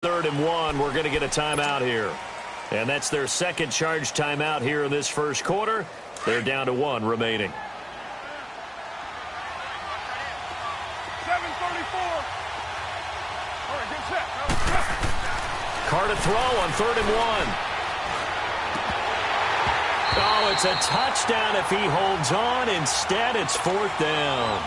3rd and 1, we're going to get a timeout here. And that's their second charge timeout here in this first quarter. They're down to 1 remaining. 7:34. All right, get set. Carr to throw on 3rd and 1. Oh, it's a touchdown if he holds on. Instead, it's 4th down.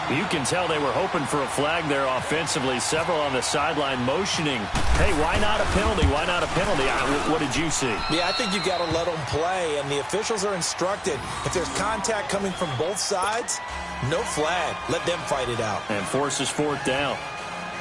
You can tell they were hoping for a flag there offensively. Several on the sideline motioning, hey, why not a penalty? Why not a penalty? What did you see? Yeah, I think you got to let them play, and the officials are instructed. If there's contact coming from both sides, no flag. Let them fight it out. And forces 4th down.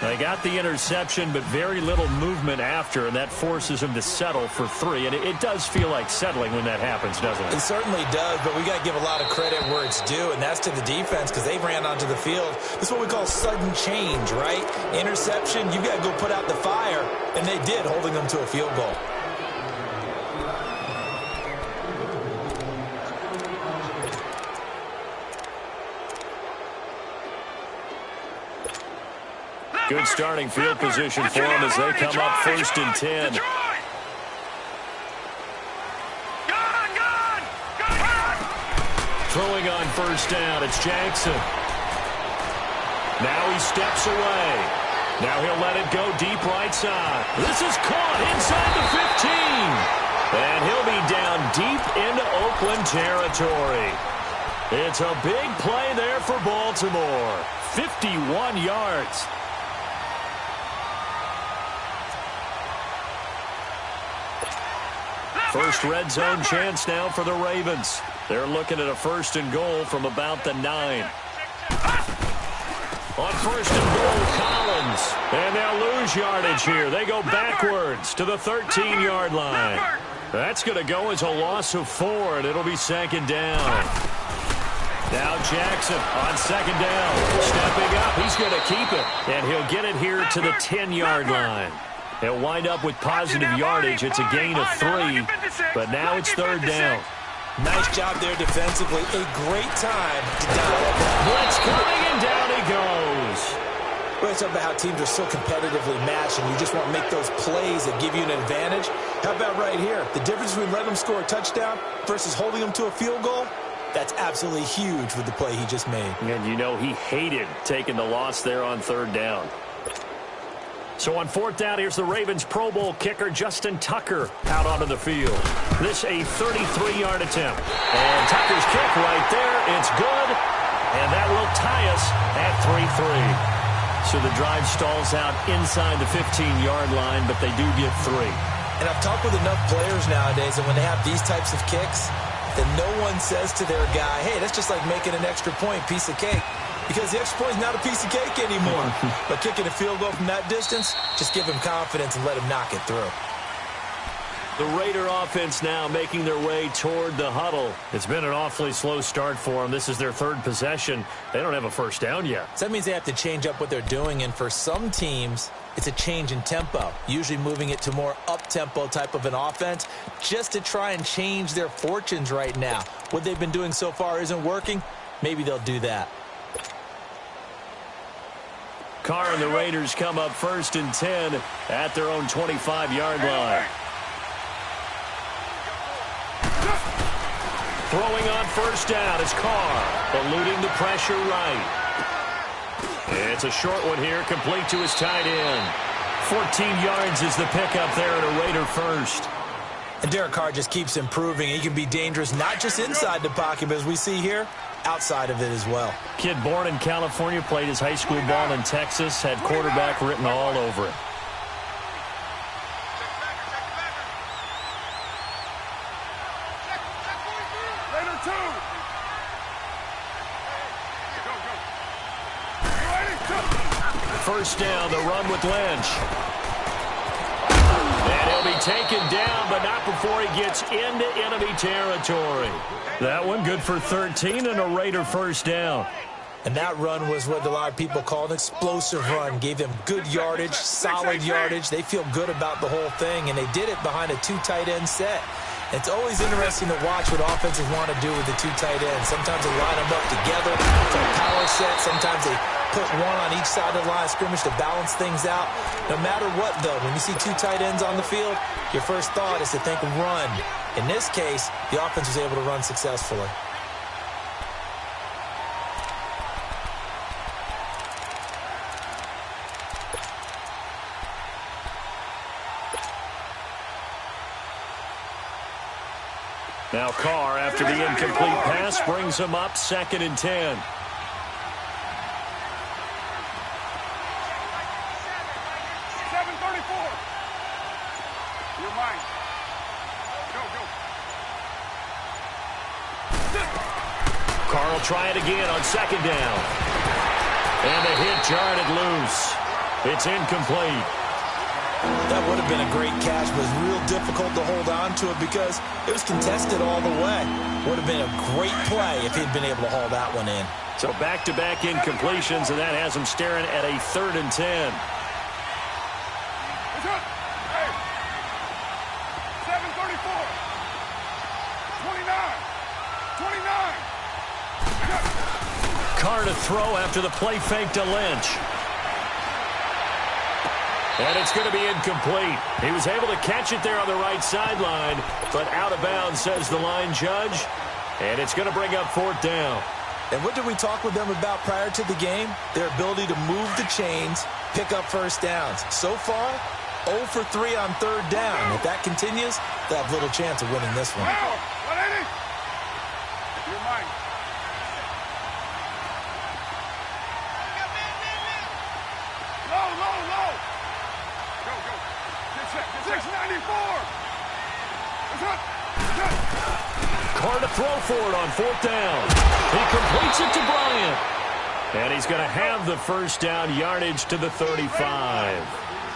They got the interception, but very little movement after, and that forces them to settle for 3. And it does feel like settling when that happens, doesn't it? It certainly does, but we got to give a lot of credit where it's due, and that's to the defense because they ran onto the field. This is what we call sudden change, right? Interception, you got to go put out the fire, and they did, holding them to a field goal. Good starting field position for them as they come up 1st and 10. Throwing on 1st down, it's Jackson. Now he steps away. Now he'll let it go deep right side. This is caught inside the 15. And he'll be down deep into Oakland territory. It's a big play there for Baltimore. 51 yards. First red zone chance now for the Ravens. They're looking at a 1st and goal from about the 9. On 1st and goal, Collins. And they'll lose yardage here. They go backwards to the 13-yard line. That's going to go as a loss of 4, and it'll be 2nd down. Now Jackson on 2nd down. Stepping up, he's going to keep it. And he'll get it here to the 10-yard line. He'll wind up with positive yardage. It's a gain of 3, but now it's 3rd down. Nice job there defensively. A great time to dial up. Blitz coming, and down he goes. Well, it's about how teams are so competitively matched, and you just want to make those plays that give you an advantage. How about right here? The difference between letting them score a touchdown versus holding them to a field goal, that's absolutely huge with the play he just made. And you know he hated taking the loss there on 3rd down. So on 4th down, here's the Ravens Pro Bowl kicker Justin Tucker out onto the field. This a 33-yard attempt. And Tucker's kick right there. It's good. And that will tie us at 3-3. So the drive stalls out inside the 15-yard line, but they do get 3. And I've talked with enough players nowadays, and when they have these types of kicks, then no one says to their guy, hey, that's just like making an extra point, piece of cake. Because the extra point is not a piece of cake anymore. But kicking a field goal from that distance, just give him confidence and let him knock it through. The Raider offense now making their way toward the huddle. It's been an awfully slow start for them. This is their 3rd possession. They don't have a 1st down yet. So that means they have to change up what they're doing. And for some teams, it's a change in tempo. Usually moving it to more up-tempo type of an offense just to try and change their fortunes right now. What they've been doing so far isn't working. Maybe they'll do that. Carr and the Raiders come up 1st and 10 at their own 25-yard line. Throwing on 1st down is Carr, eluding the pressure right. It's a short one here, complete to his tight end. 14 yards is the pickup there at a Raider 1st. And Derek Carr just keeps improving. He can be dangerous not just inside the pocket, but as we see here, outside of it as well. Kid born in California, played his high school ball in Texas, had quarterback written all over it. First down, the run with Lynch. And he'll be taken down, but not before he gets into enemy territory. That one good for 13 and a Raider 1st down. And that run was what a lot of people call an explosive run. Gave them good yardage, solid yardage. They feel good about the whole thing, and they did it behind a 2 tight end set. It's always interesting to watch what offenses want to do with the 2 tight ends. Sometimes they line them up together for a power set. Sometimes they put one on each side of the line of scrimmage to balance things out. No matter what, though, when you see two tight ends on the field, your first thought is to think run. In this case, the offense was able to run successfully. Now Carr, after the incomplete pass, brings him up 2nd and 10. Carr will try it again on 2nd down. And the hit jarred it loose. It's incomplete. That would have been a great catch, but it was real difficult to hold on to it because it was contested all the way. Would have been a great play if he'd been able to haul that one in. So back-to-back incompletions, and that has him staring at a 3rd and 10. Hey, 7:34. 29. Carr to throw after the play fake to Lynch. And it's going to be incomplete. He was able to catch it there on the right sideline, but out of bounds, says the line judge. And it's going to bring up 4th down. And what did we talk with them about prior to the game? Their ability to move the chains, pick up first downs. So far, 0 for 3 on 3rd down. If that continues, they'll have little chance of winning this one. 180. You're mine. Low. Go. Get set. 694. Carr to throw for it on 4th down. He completes it to Bryant. And he's going to have the first down yardage to the 35.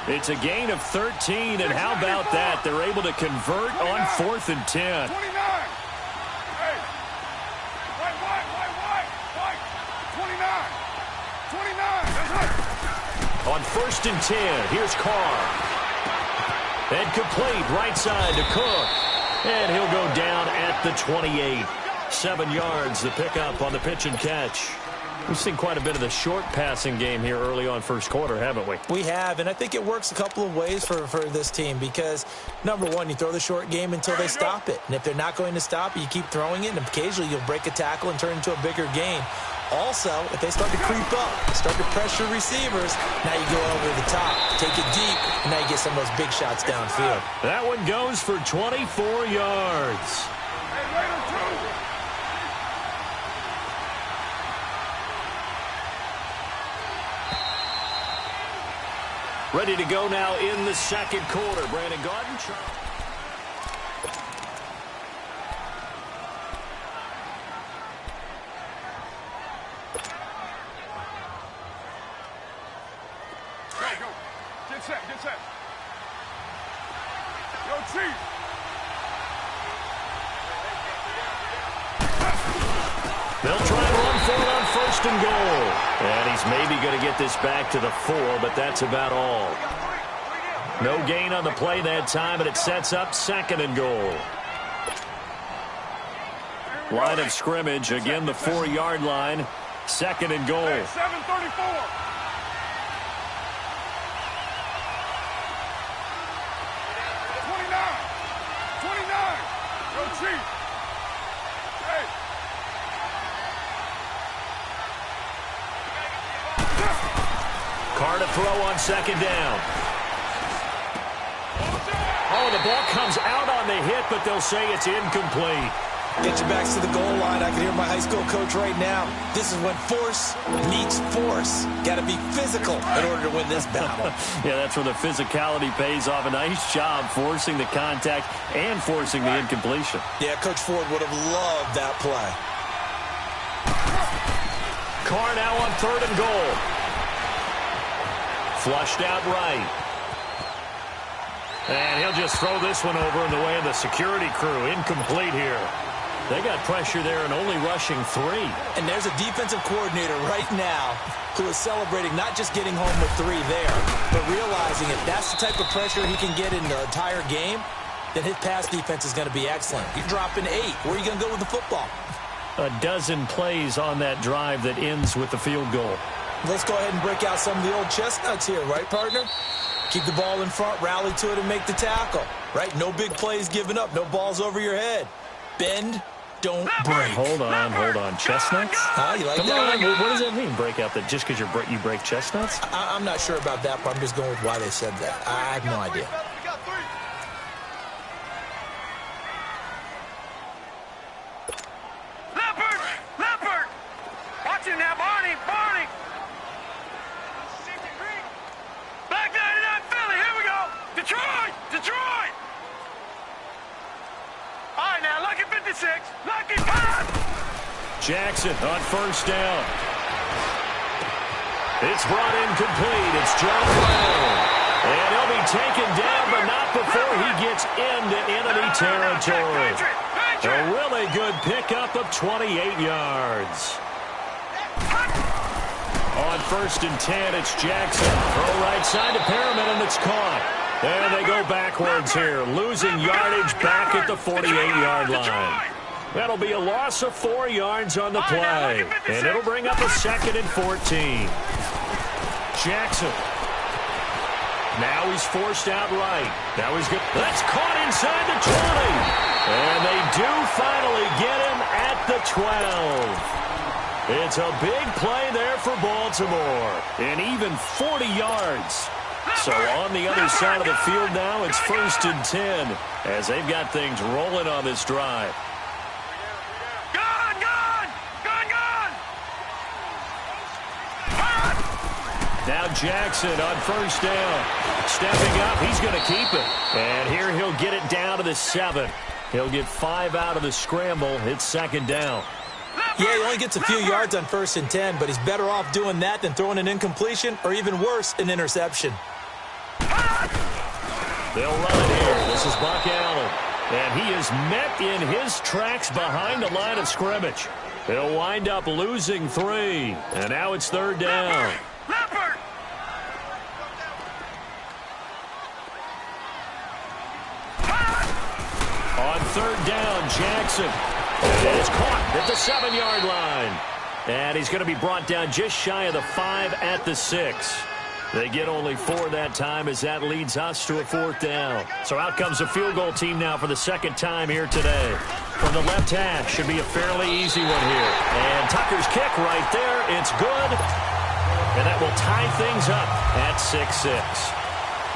It's a gain of 13, and how about that? They're able to convert on 4th and 10. 29. Hey. White. 29. On 1st and 10, here's Carr. And complete right side to Cook. And he'll go down at the 28. 7 yards, the pickup on the pitch and catch. We've seen quite a bit of the short passing game here early on first quarter, haven't we? We have, and I think it works a couple of ways for this team because, number one, you throw the short game until they stop it. And if they're not going to stop it, you keep throwing it, and occasionally you'll break a tackle and turn into a bigger gain. Also, if they start to creep up, start to pressure receivers, now you go over the top, take it deep, and now you get some of those big shots downfield. That one goes for 24 yards. Ready to go now in the 2nd quarter. Brandon Garden. Go. Get set. Yo, Chief. They'll try and run for it on 1st and goal. And he's maybe going to get this back to the 4, but that's about all. No gain on the play that time, and it sets up 2nd and goal. Line of scrimmage, again the 4-yard line. 2nd and goal. 7:34. Go, Chief. Hey. Carr to throw on 2nd down. Oh, the ball comes out on the hit, but they'll say it's incomplete. Get your backs to the goal line. I can hear my high school coach right now. This is when force meets force. Got to be physical in order to win this battle. Yeah, that's where the physicality pays off. A nice job forcing the contact and forcing the incompletion. Yeah, Coach Ford would have loved that play. Carr now on 3rd and goal. Flushed out right. And he'll just throw this one over in the way of the security crew. Incomplete here. They got pressure there and only rushing 3. And there's a defensive coordinator right now who is celebrating not just getting home with 3 there, but realizing if that's the type of pressure he can get in the entire game, then his pass defense is going to be excellent. You're dropping 8. Where are you going to go with the football? A dozen plays on that drive that ends with the field goal. Let's go ahead and break out some of the old chestnuts here, right, partner? Keep the ball in front, rally to it, and make the tackle, right? No big plays given up, no balls over your head. Bend, don't break. Hold on. Chestnuts? You like Come that? on. What does that mean, break out? That just because you break chestnuts? I'm not sure about that, but I'm just going with why they said that. I have no idea. Leopard! Watch him now, Barney! Back 99 Philly, here we go! Detroit! All right, now, lucky 56, lucky 5! Jackson on first down. It's brought in complete. It's John Brown. And he'll be taken down, but not before he gets into enemy territory. A really good pickup of 28 yards. On 1st and 10, it's Jackson. Throw right side to Perriman, and it's caught. And they go backwards here, losing yardage back at the 48-yard line. That'll be a loss of 4 yards on the play. And it'll bring up a 2nd and 14. Jackson. Now he's forced out right. Now he's good. That's caught inside the 20. And they do finally get him at the 12. It's a big play there for Baltimore. And even 40 yards. So on the other side of the field now, it's 1st and 10 as they've got things rolling on this drive. Now Jackson on 1st down. Stepping up, he's going to keep it. And here he'll get it down to the 7. He'll get 5 out of the scramble. It's 2nd down. Yeah, he only gets a few yards on 1st and 10, but he's better off doing that than throwing an incompletion or even worse, an interception. They'll run it here. This is Buck Allen. And he is met in his tracks behind the line of scrimmage. He'll wind up losing 3. And now it's 3rd down. On 3rd down, Jackson. And it's caught at the 7-yard line. And he's going to be brought down just shy of the 5 at the 6. They get only 4 that time as that leads us to a 4th down. So out comes the field goal team now for the 2nd time here today. From the left hash, should be a fairly easy one here. And Tucker's kick right there. It's good. And that will tie things up at 6-6.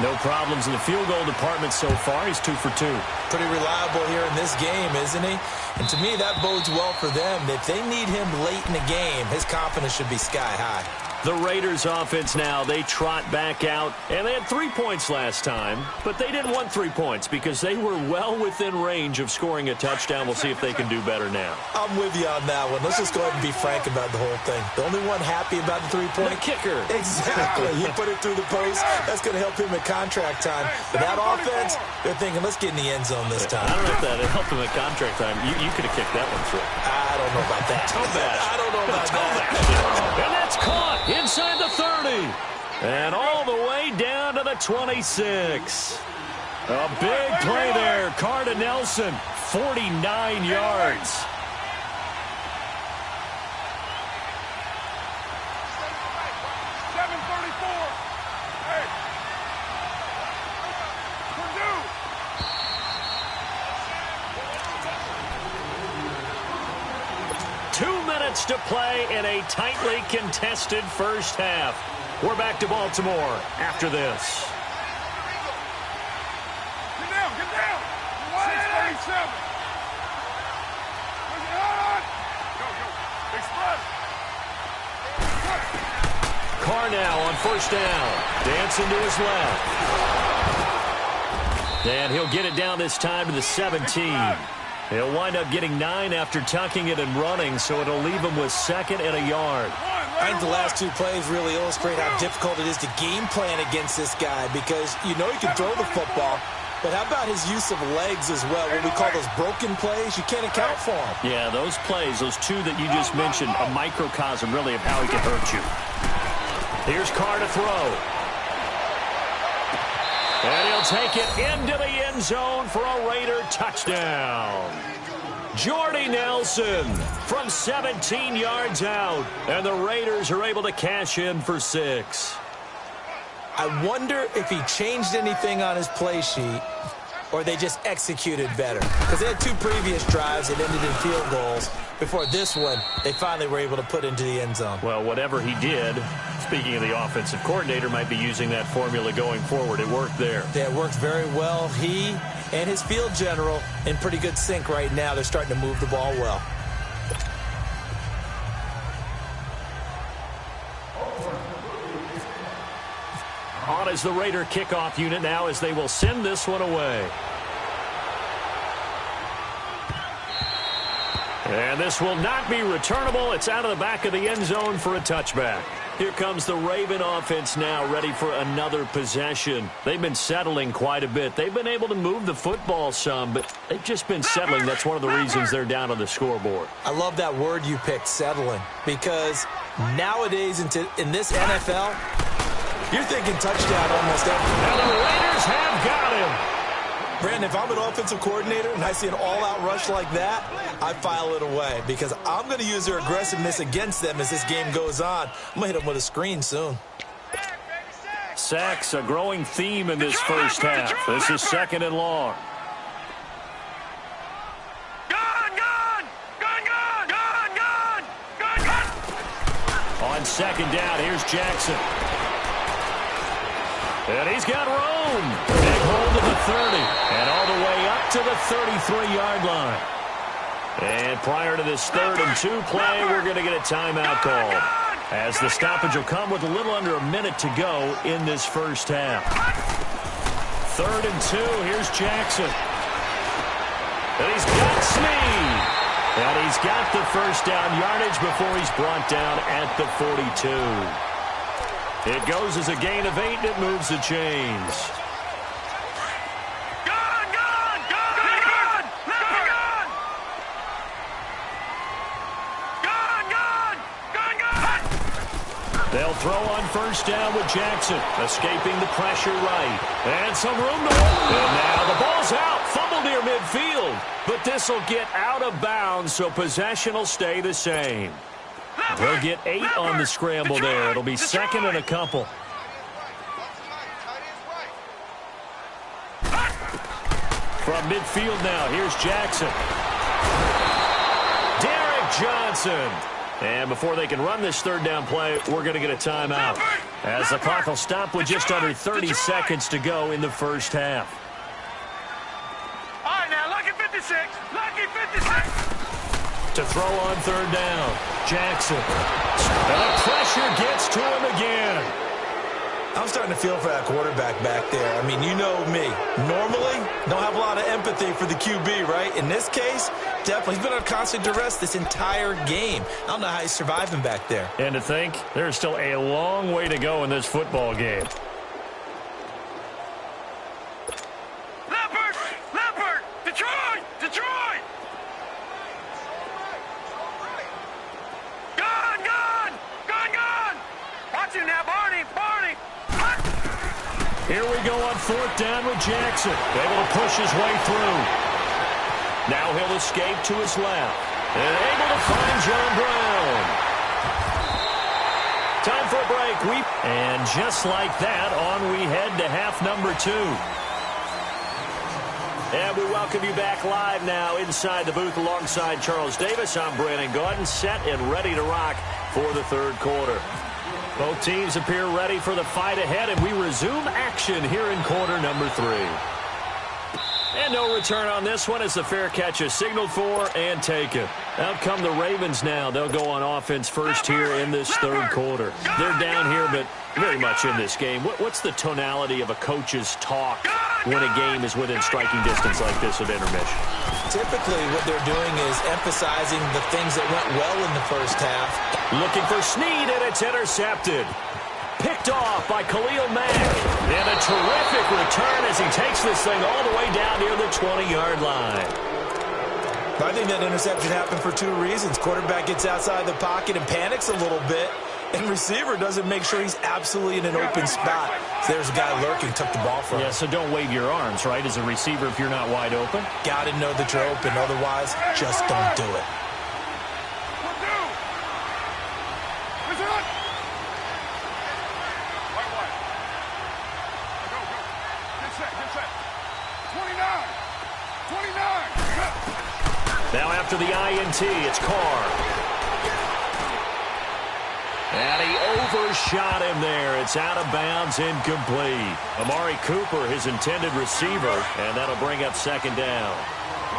No problems in the field goal department so far. He's 2 for 2. Pretty reliable here in this game, isn't he? And to me, that bodes well for them. If they need him late in the game, his confidence should be sky high. The Raiders offense now, they trot back out. And they had 3 points last time, but they didn't want 3 points because they were well within range of scoring a touchdown. We'll see if they can do better now. I'm with you on that one. Let's just go ahead and be frank about the whole thing. The only one happy about the 3-point? The kicker. Exactly. He put it through the post. That's going to help him at contract time. But that offense, they're thinking, let's get in the end zone this time. I don't know if that helped him at contract time. You could have kicked that one through. I don't know about that. I don't know about that. And that's caught inside the 30. And all the way down to the 26. A big play there. Carr to Nelson, 49 yards. To play in a tightly contested first half. We're back to Baltimore after this. Get down! 6:37. Go. Express. Carr now on 1st down. Dancing to his left. And he'll get it down this time to the 17. He'll wind up getting 9 after tucking it and running, so it'll leave him with 2nd and a yard. I think the last 2 plays really illustrate how difficult it is to game plan against this guy because you know he can throw the football, but how about his use of legs as well? What we call those broken plays, you can't account for them. Yeah, those plays, those 2 that you just mentioned, a microcosm really of how he can hurt you. Here's Carr to throw. And he'll take it into the end zone for a Raider touchdown. Jordy Nelson from 17 yards out. And the Raiders are able to cash in for 6. I wonder if he changed anything on his play sheet or they just executed better. Because they had 2 previous drives that ended in field goals. Before this one, they finally were able to put into the end zone. Well, whatever he did, speaking of the offensive coordinator, might be using that formula going forward. It worked there. Yeah, it worked very well. He and his field general in pretty good sync right now. They're starting to move the ball well. On is the Raider kickoff unit now as they will send this one away. And this will not be returnable. It's out of the back of the end zone for a touchback. Here comes the Raven offense now, ready for another possession. They've been settling quite a bit. They've been able to move the football some, but they've just been settling. That's one of the reasons they're down on the scoreboard. I love that word you picked, settling, because in this NFL, you're thinking touchdown almost every time. And the Raiders have got him. Brandon, if I'm an offensive coordinator and I see an all-out rush like that, I file it away because I'm going to use their aggressiveness against them as this game goes on. I'm going to hit them with a screen soon. Sacks, a growing theme in this first half. This is 2nd and long. On 2nd down, here's Jackson. And he's got room. Big hold to the 30. And all the way up to the 33-yard line. And prior to this 3rd and 2 play, we're going to get a timeout call, as the stoppage will come with a little under a minute to go in this first half. 3rd and 2. Here's Jackson. And he's got Snead. And he's got the first down yardage before he's brought down at the 42. It goes as a gain of 8, and it moves the chains. They'll throw on 1st down with Jackson, escaping the pressure right. And some room to work. And now the ball's out. Fumble near midfield. But this will get out of bounds, so possession will stay the same. They'll get 8 on the scramble there. It'll be 2nd and a couple. From midfield now, here's Jackson. Derek Johnson. And before they can run this 3rd down play, we're going to get a timeout, as the clock will stop with just under 30 seconds to go in the first half. All right, now, lucky 56. Lucky 56. To throw on 3rd down, Jackson. And the pressure gets to him again. I'm starting to feel for that quarterback back there. I mean, you know me. Normally, don't have a lot of empathy for the QB, right? In this case, definitely. He's been under constant duress this entire game. I don't know how he's surviving back there. And to think, there's still a long way to go in this football game. Leopard! Detroit! Gun! Watch him now, Barney! Here we go on 4th down with Jackson. Able to push his way through. Now he'll escape to his left. And able to find John Brown. Time for a break. And just like that, on we head to half number 2. And we welcome you back live now inside the booth alongside Charles Davis. I'm Brandon Gaudin, set and ready to rock for the 3rd quarter. Both teams appear ready for the fight ahead, and we resume action here in quarter number 3. And no return on this one as the fair catch is signaled for and taken. Out come the Ravens now. They'll go on offense first here in this 3rd quarter. They're down here, but very much in this game. What's the tonality of a coach's talk when a game is within striking distance like this at intermission? Typically, what they're doing is emphasizing the things that went well in the first half. Looking for Snead, and it's intercepted. Picked off by Khalil Mack. And a terrific return as he takes this thing all the way down near the 20-yard line. I think that interception happened for 2 reasons. Quarterback gets outside the pocket and panics a little bit. And receiver doesn't make sure he's absolutely in an open spot. So there's a guy lurking, took the ball from him. Yeah, so don't wave your arms, right, as a receiver if you're not wide open. Got to know that you're open. Otherwise, just don't do it. Now after the INT, it's Carr. And he overshot him there. It's out of bounds, incomplete. Amari Cooper, his intended receiver, and that'll bring up second down.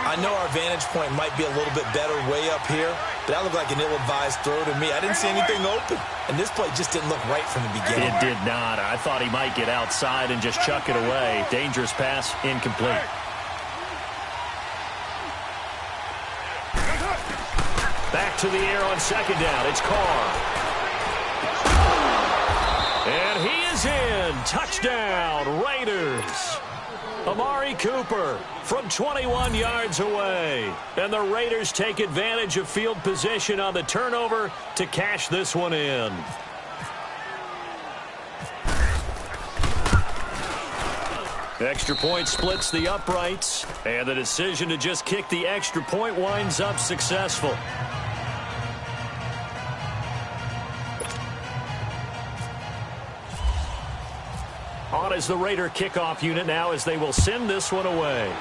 I know our vantage point might be a little bit better way up here, but that looked like an ill-advised throw to me. I didn't see anything open, and this play just didn't look right from the beginning. It did not. I thought he might get outside and just chuck it away. Dangerous pass, incomplete. Back to the air on second down. It's Carr. And he is in. Touchdown, Raiders. Amari Cooper from 21 yards away. And the Raiders take advantage of field position on the turnover to cash this one in. Extra point splits the uprights. And the decision to just kick the extra point winds up successful. On as the Raider kickoff unit now as they will send this one away.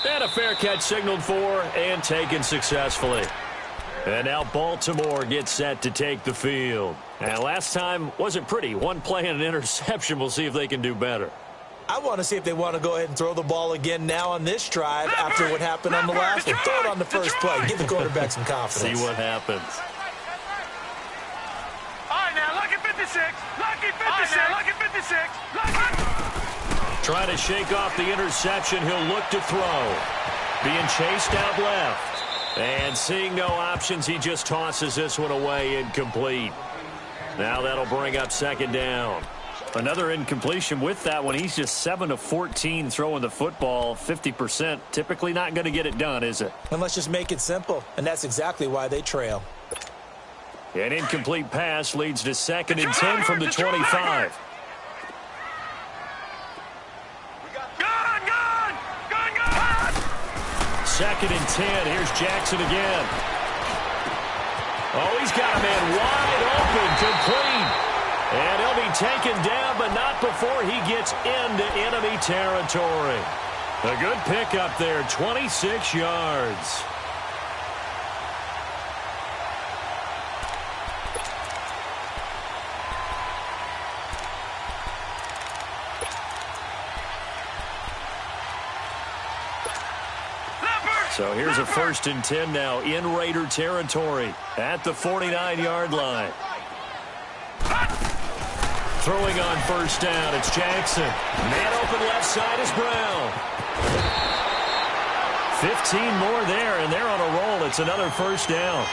And a fair catch signaled for and taken successfully. And now Baltimore gets set to take the field. And last time wasn't pretty. One play and an interception. We'll see if they can do better. I want to see if they want to go ahead and throw the ball again now on this drive after what happened on the last one. Throw it on the first play. Give the quarterback some confidence. See what happens. Trying to shake off the interception. He'll look to throw. Being chased out left. And seeing no options, he just tosses this one away, incomplete. Now that'll bring up second down. Another incompletion with that one. He's just 7 of 14 throwing the football, 50%. Typically not going to get it done, is it? And let's just make it simple. And that's exactly why they trail. An incomplete pass leads to second and 10 from the 25. Second and 10. Here's Jackson again. Oh, he's got a man wide open, complete. And he'll be taken down, but not before he gets into enemy territory. A good pickup there, 26 yards. So here's a first and 10 now in Raider territory at the 49-yard line. Throwing on first down, it's Jackson. Man open left side is Brown. 15 more there, and they're on a roll. It's another first down.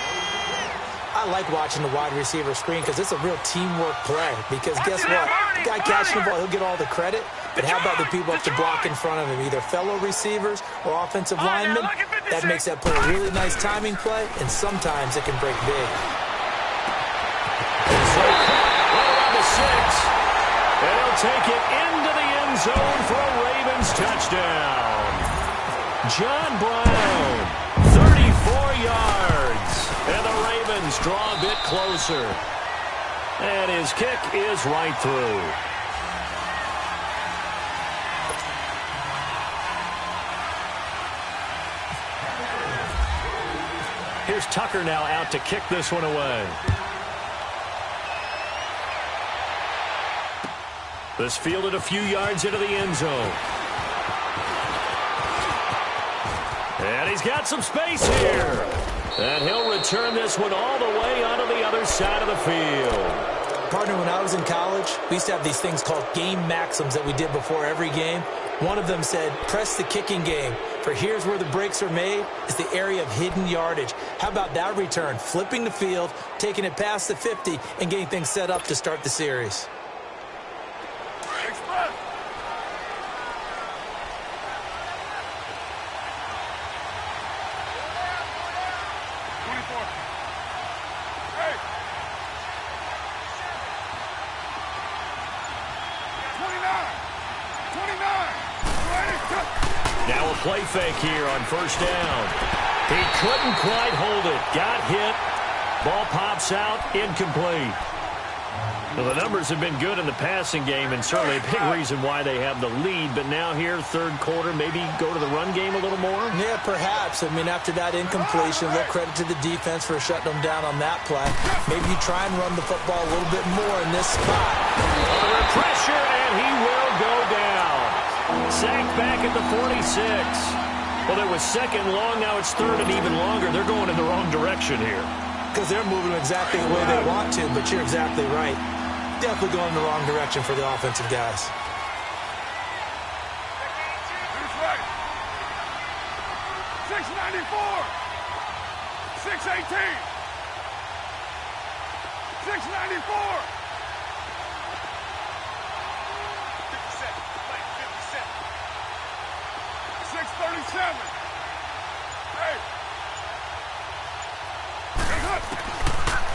I like watching the wide receiver screen because it's a real teamwork play. Because guess what? The guy catching the ball, he'll get all the credit. But how about the people up to block in front of him, either fellow receivers or offensive linemen? That makes that play a really nice timing play, and sometimes it can break big. So right around the 6, and he'll take it into the end zone for a Ravens touchdown. John Brown, 34 yards, and the Ravens draw a bit closer. And his kick is right through. Here's Tucker now out to kick this one away. This fielded a few yards into the end zone. And he's got some space here. And he'll return this one all the way onto the other side of the field. Partner, when I was in college, we used to have these things called game maxims that we did before every game. One of them said, press the kicking game. For here's where the breaks are made. It's the area of hidden yardage. How about that return? Flipping the field, taking it past the 50, and getting things set up to start the series. Now a play fake here on first down. He couldn't quite hold it. Got hit. Ball pops out. Incomplete. Well, the numbers have been good in the passing game, and certainly a big reason why they have the lead. But now here, third quarter, maybe go to the run game a little more? Yeah, perhaps. I mean, after that incompletion, a little credit to the defense for shutting them down on that play. Maybe you try and run the football a little bit more in this spot. Under pressure, and he will go down. Sacked back at the 46. Well, there was second long. Now it's third and even longer. They're going in the wrong direction here. Because they're moving exactly the way they want to, but you're exactly right. Definitely going in the wrong direction for the offensive guys. Who's right? 694. 618. 694. 57. 637. Hey.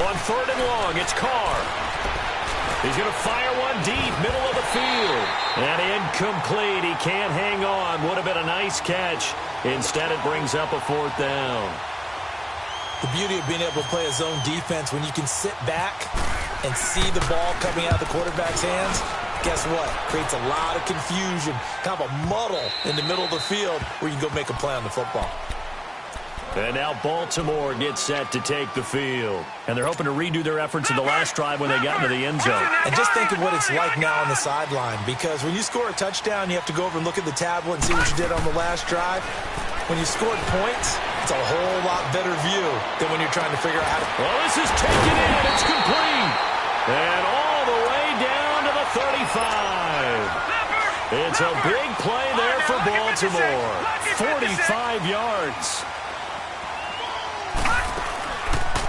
On third and long, it's Carr. He's going to fire one deep, middle of the field. And incomplete. He can't hang on. Would have been a nice catch. Instead, it brings up a fourth down. The beauty of being able to play a zone defense when you can sit back and see the ball coming out of the quarterback's hands, guess what? Creates a lot of confusion, kind of a muddle in the middle of the field where you can go make a play on the football. And now Baltimore gets set to take the field. And they're hoping to redo their efforts in the last drive when they got into the end zone. And just think of what it's like now on the sideline, because when you score a touchdown, you have to go over and look at the tablet and see what you did on the last drive. When you scored points, it's a whole lot better view than when you're trying to figure out how to... Well, this is taken in. It's complete. And all the way down to the 35. It's a big play there for Baltimore. 45 yards.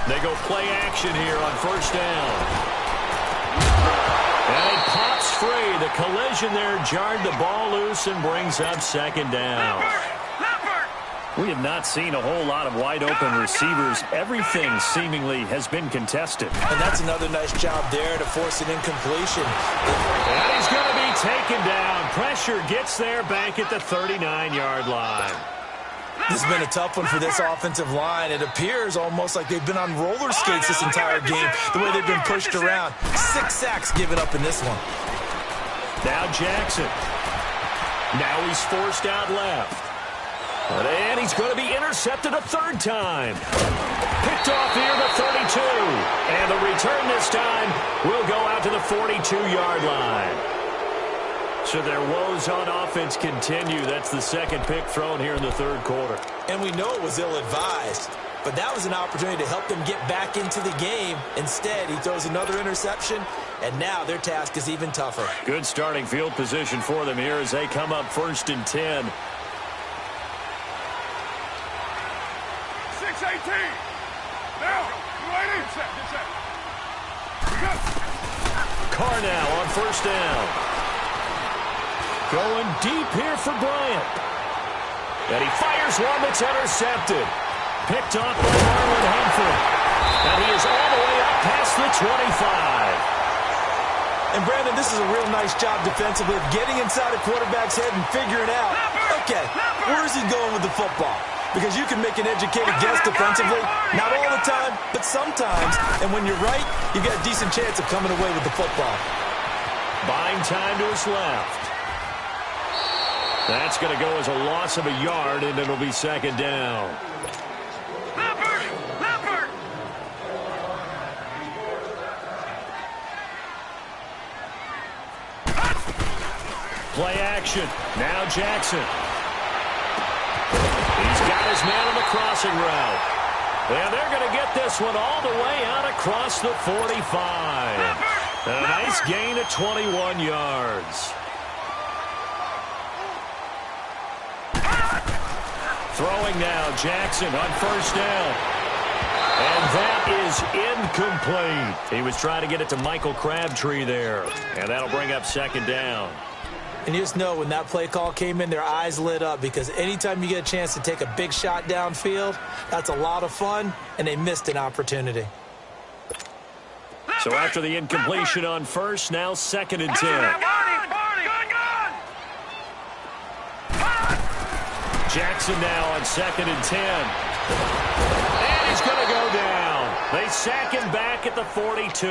They go play action here on first down. And it pops free. The collision there jarred the ball loose and brings up second down. We have not seen a whole lot of wide-open receivers. Everything seemingly has been contested. And that's another nice job there to force an incompletion. And he's going to be taken down. Pressure gets there back at the 39-yard line. This has been a tough one for this offensive line. It appears almost like they've been on roller skates this entire game, the way they've been pushed around. 6 sacks given up in this one. Now Jackson. Now he's forced out left. And he's going to be intercepted a third time. Picked off here the 32. And the return this time will go out to the 42-yard line. So their woes on offense continue. That's the second pick thrown here in the third quarter. And we know it was ill-advised, but that was an opportunity to help them get back into the game. Instead, he throws another interception, and now their task is even tougher. Good starting field position for them here as they come up 1st and 10. 618. Now, right in. Carr now on first down. Going deep here for Bryant. And he fires one that's intercepted. Picked off by maddenhaven. And he is all the way up past the 25. And Brandon, this is a real nice job defensively of getting inside a quarterback's head and figuring out, okay, where is he going with the football? Because you can make an educated guess defensively, not all the time, but sometimes. And when you're right, you've got a decent chance of coming away with the football. Buying time to his left. That's going to go as a loss of a yard, and it'll be second down. Play action. Now Jackson. He's got his man on the crossing route. And they're going to get this one all the way out across the 45. And a nice gain of 21 yards. Throwing now, Jackson on first down. And that is incomplete. He was trying to get it to Michael Crabtree there. And that'll bring up second down. And you just know when that play call came in, their eyes lit up, because anytime you get a chance to take a big shot downfield, that's a lot of fun, and they missed an opportunity. So after the incompletion on first, now 2nd and 10. Jackson now on 2nd and 10. And he's going to go down. They sack him back at the 42.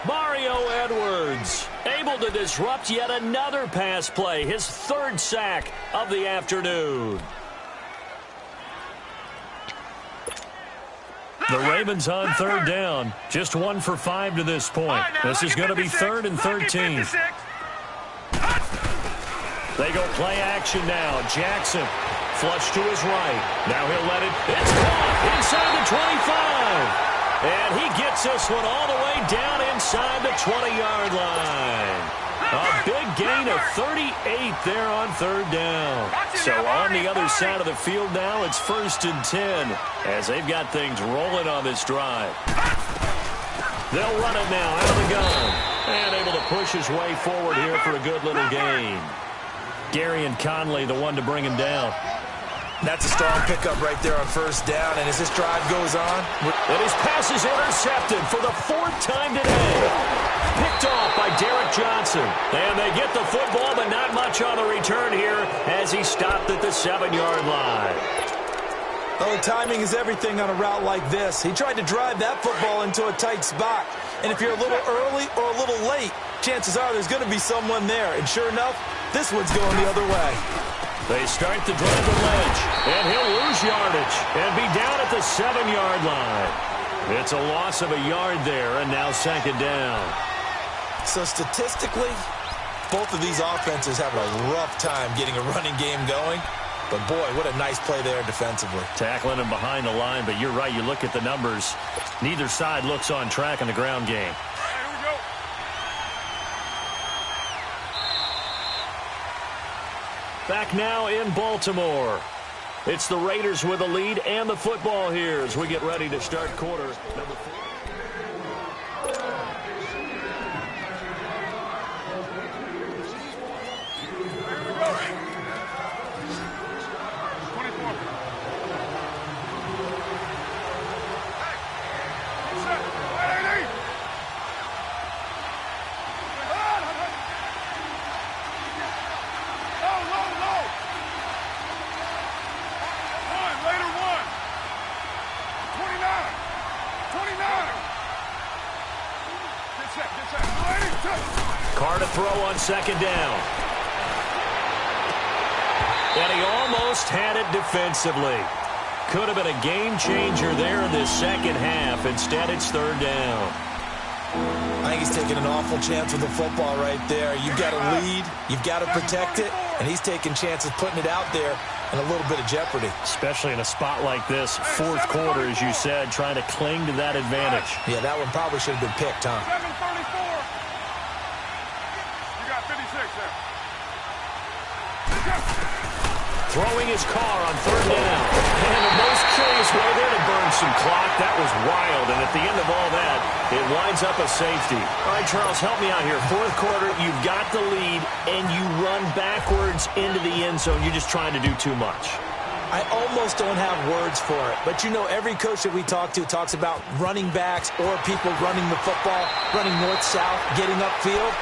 Mario Edwards able to disrupt yet another pass play. His 3rd sack of the afternoon. The Ravens on 3rd down. Just 1 for 5 to this point. This is going to be 3rd and 13. They go play action now. Jackson flush to his right. Now he'll let it. It's caught inside the 25. And he gets this one all the way down inside the 20-yard line. A big gain of 38 there on 3rd down. So on the other side of the field now, it's 1st and 10 as they've got things rolling on this drive. They'll run it now out of the gun. And able to push his way forward here for a good little gain. Gary and Conley, the one to bring him down. That's a strong pickup right there on 1st down. And as this drive goes on, and his pass is intercepted for the 4th time today. Picked off by Derek Johnson. And they get the football, but not much on the return here as he stopped at the 7-yard line. Well, the timing is everything on a route like this. He tried to drive that football into a tight spot. And if you're a little early or a little late, chances are there's going to be someone there. And sure enough, this one's going the other way. They start to drive the ledge, and he'll lose yardage and be down at the 7-yard line. It's a loss of a yard there, and now 2nd down. So statistically, both of these offenses have a rough time getting a running game going. But, boy, what a nice play there defensively. Tackling him behind the line, but you're right. You look at the numbers. Neither side looks on track in the ground game. Back now in Baltimore. It's the Raiders with the lead and the football here as we get ready to start quarter number 4. Carr to throw on 2nd down. And he almost had it defensively. Could have been a game changer there in this 2nd half. Instead, it's 3rd down. I think he's taking an awful chance with the football right there. You've got to lead. You've got to protect it. And he's taking chances putting it out there in a little bit of jeopardy. Especially in a spot like this, 4th quarter, as you said, trying to cling to that advantage. Yeah, that one probably should have been picked, huh? 7:34. You got 56 there. Throwing his car on 3rd down. And the most curious way there to burn some clock. That was wild. And at the end of all that, it winds up a safety. All right, Charles, help me out here. 4th quarter, you've got the lead, and you run backwards into the end zone. You're just trying to do too much. I almost don't have words for it. But, you know, every coach that we talk to talks about running backs or people running the football, running north-south, getting upfield.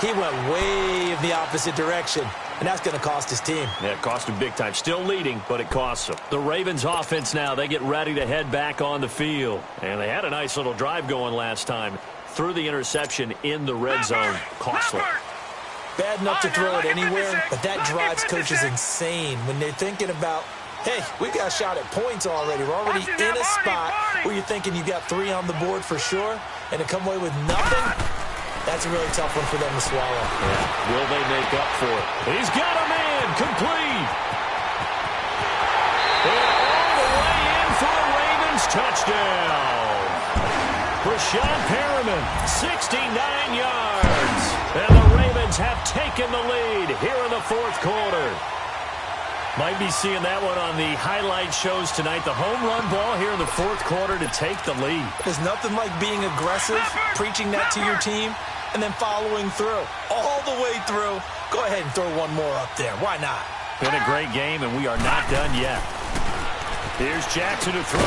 He went way in the opposite direction. And that's going to cost his team. Yeah, it cost him big time. Still leading, but it costs him. The Ravens offense now, they get ready to head back on the field. And they had a nice little drive going last time. Threw the interception in the red zone. Costly. Bad enough to throw it anywhere, but that drives coaches insane when they're thinking about, hey, we got a shot at points already. We're already in a spot where you're thinking you got 3 on the board for sure, and to come away with nothing, that's a really tough one for them to swallow. Yeah. Will they make up for it? He's got a man complete. And all the way in for a Ravens touchdown. Rashawn Perriman, 69 yards. And the Ravens have taken the lead here in the 4th quarter. Might be seeing that one on the highlight shows tonight. The home run ball here in the 4th quarter to take the lead. There's nothing like being aggressive, preaching that to your team, and then following through. All the way through. Go ahead and throw one more up there. Why not? Been a great game, and we are not done yet. Here's Jackson to throw.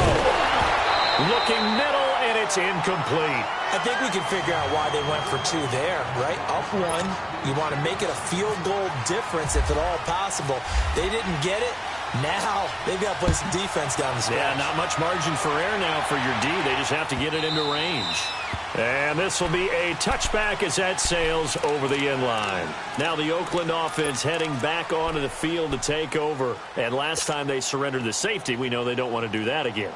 Looking middle, and it's incomplete. I think we can figure out why they went for 2 there, right? Up 1. You want to make it a field goal difference if at all possible. They didn't get it. Now they've got to play some defense down the stretch. Yeah, not much margin for error now for your D. They just have to get it into range. And this will be a touchback as that sails over the end line. Now the Oakland offense heading back onto the field to take over. And last time they surrendered the safety, we know they don't want to do that again.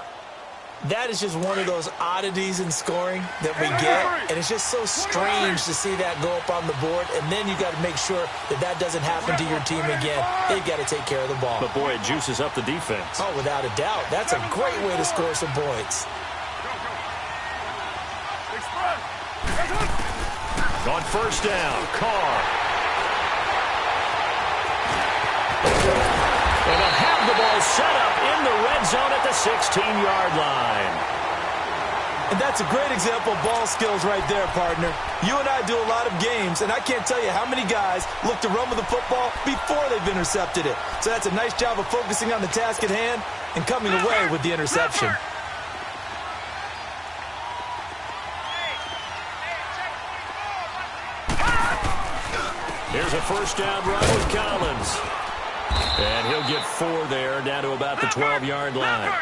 That is just one of those oddities in scoring that we get, and it's just so strange to see that go up on the board, and then you got to make sure that that doesn't happen to your team again. They've got to take care of the ball. But, boy, it juices up the defense. Oh, without a doubt. That's a great way to score some points. On first down, Carr. And they'll have the ball set up in the red zone at the 16-yard line. And that's a great example of ball skills right there, partner. You and I do a lot of games, and I can't tell you how many guys look to run with the football before they've intercepted it. So that's a nice job of focusing on the task at hand and coming away with the interception. Here's a first down run with Collins. And he'll get 4 there, down to about the 12-yard line.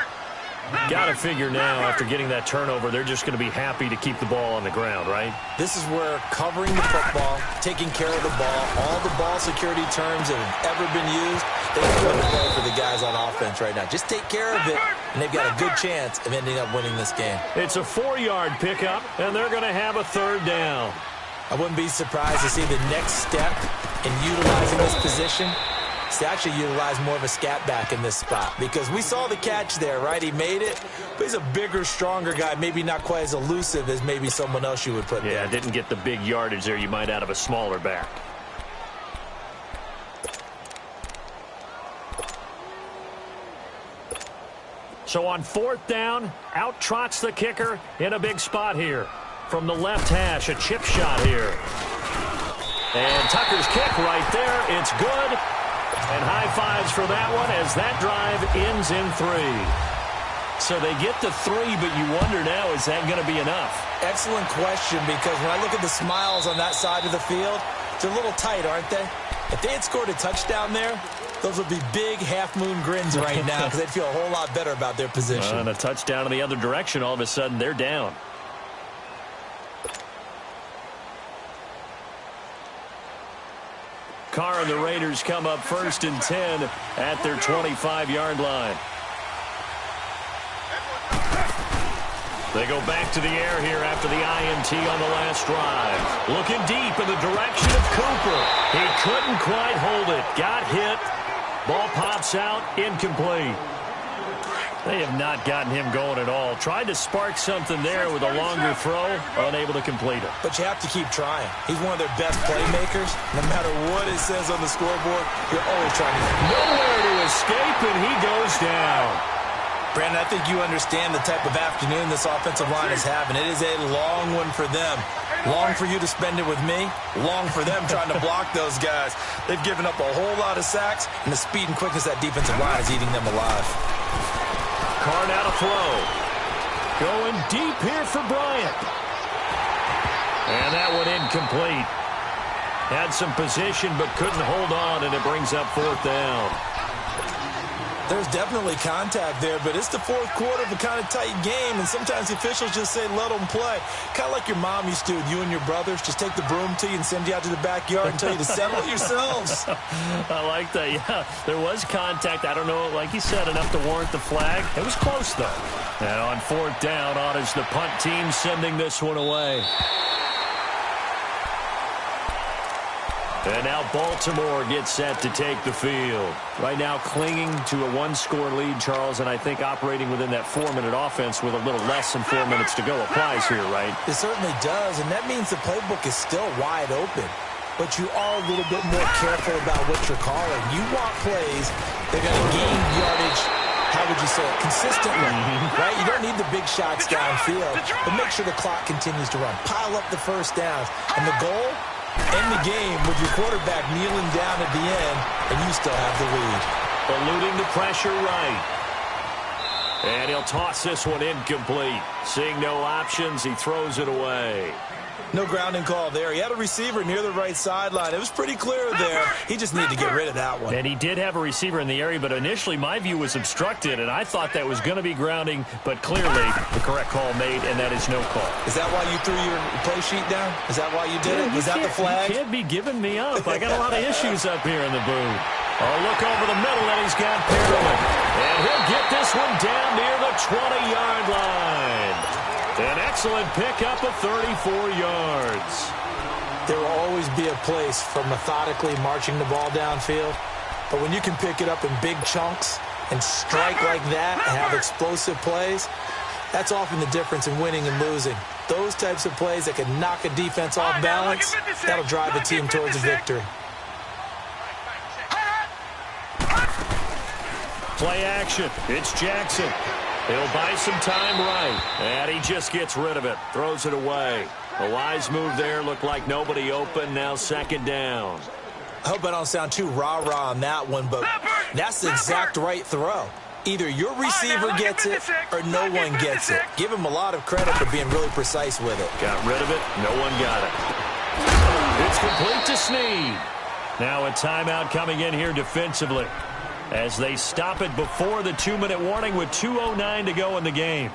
Got to figure now, after getting that turnover, they're just going to be happy to keep the ball on the ground, right? This is where covering the football, taking care of the ball, all the ball security terms that have ever been used, they can put it away for the guys on offense right now. Just take care of it, and they've got a good chance of ending up winning this game. It's a 4-yard pickup, and they're going to have a third down. I wouldn't be surprised to see the next step in utilizing this position is to actually utilize more of a scat back in this spot, because we saw the catch there, right? He made it, but he's a bigger, stronger guy, maybe not quite as elusive as maybe someone else you would put there. Yeah, didn't get the big yardage there you might out of a smaller back. So on fourth down, out trots the kicker in a big spot here. From the left hash, a chip shot here. And Tucker's kick right there. It's good. And high fives for that one as that drive ends in 3. So they get to 3, but you wonder now, is that going to be enough? Excellent question, because when I look at the smiles on that side of the field, they're a little tight, aren't they? If they had scored a touchdown there, those would be big half-moon grins right now, because they'd feel a whole lot better about their position. And a touchdown in the other direction, all of a sudden they're down. Carr and the Raiders come up 1st and 10 at their 25-yard line. They go back to the air here after the INT on the last drive. Looking deep in the direction of Cooper. He couldn't quite hold it. Got hit. Ball pops out. Incomplete. They have not gotten him going at all. Tried to spark something there with a longer throw, unable to complete it. But you have to keep trying. He's one of their best playmakers. No matter what it says on the scoreboard, you're always trying to... Nowhere to escape, and he goes down. Brandon, I think you understand the type of afternoon this offensive line is having. It is a long one for them. Long for you to spend it with me. Long for them trying to block those guys. They've given up a whole lot of sacks, and the speed and quickness of that defensive line is eating them alive. Carr now to throw. Going deep here for Bryant. And that one incomplete. Had some position but couldn't hold on, and it brings up 4th down. There's definitely contact there, but it's the 4th quarter of a kind of tight game, and sometimes the officials just say, let them play. Kind of like your mom used to with you and your brothers. Just take the broom to you and send you out to the backyard and tell you to settle it yourselves. I like that, yeah. There was contact. I don't know, like you said, enough to warrant the flag. It was close, though. And on 4th down, on is the punt team sending this one away. And now Baltimore gets set to take the field. Right now clinging to a 1-score lead, Charles, and I think operating within that 4-minute offense with a little less than 4 minutes to go applies here, right? It certainly does, and that means the playbook is still wide open. But you are a little bit more careful about what you're calling. You want plays that are going to gain yardage, how would you say it, consistently, right? You don't need the big shots downfield, but make sure the clock continues to run. Pile up the first downs. And the goal? End the game with your quarterback kneeling down at the end, and you still have the lead. Eluding the pressure right. And he'll toss this one incomplete. Seeing no options, he throws it away. No grounding call there. He had a receiver near the right sideline. It was pretty clear there. He just needed to get rid of that one. And he did have a receiver in the area, but initially my view was obstructed, and I thought that was going to be grounding, but clearly the correct call made, and that is no call. Is that why you threw your play sheet down? Is that why you did it? Was that the flag? You can't be giving me up. I got a lot of issues up here in the booth. Oh, look over the middle, and he's got Perriman. And he'll get this one down near the 20-yard line. An excellent pickup of 34 yards. There will always be a place for methodically marching the ball downfield. But when you can pick it up in big chunks and strike like that and have explosive plays, that's often the difference in winning and losing. Those types of plays that can knock a defense off balance, that'll drive a team towards a victory. Play action. It's Jackson. He'll buy some time right, and he just gets rid of it, throws it away. A wise move there, looked like nobody open, now second down. I hope I don't sound too rah-rah on that one, but that's the exact right throw. Either your receiver gets it or no one gets it. Give him a lot of credit for being really precise with it. Got rid of it, no one got it. It's complete to Snead. Now a timeout coming in here defensively, as they stop it before the 2-minute warning with 2:09 to go in the game.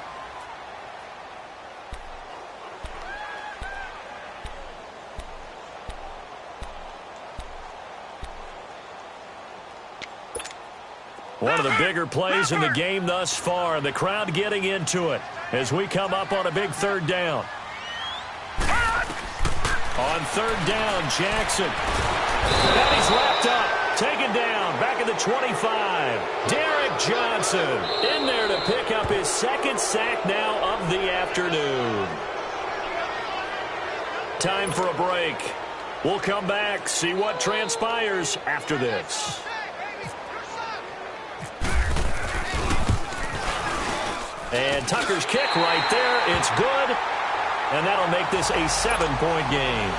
One of the bigger plays in the game thus far, and the crowd getting into it as we come up on a big third down. On third down, Jackson. And he's lapped up. Taken down, back at the 25. Derek Johnson in there to pick up his second sack now of the afternoon. Time for a break. We'll come back, see what transpires after this. And Tucker's kick right there. It's good. And that'll make this a 7-point game.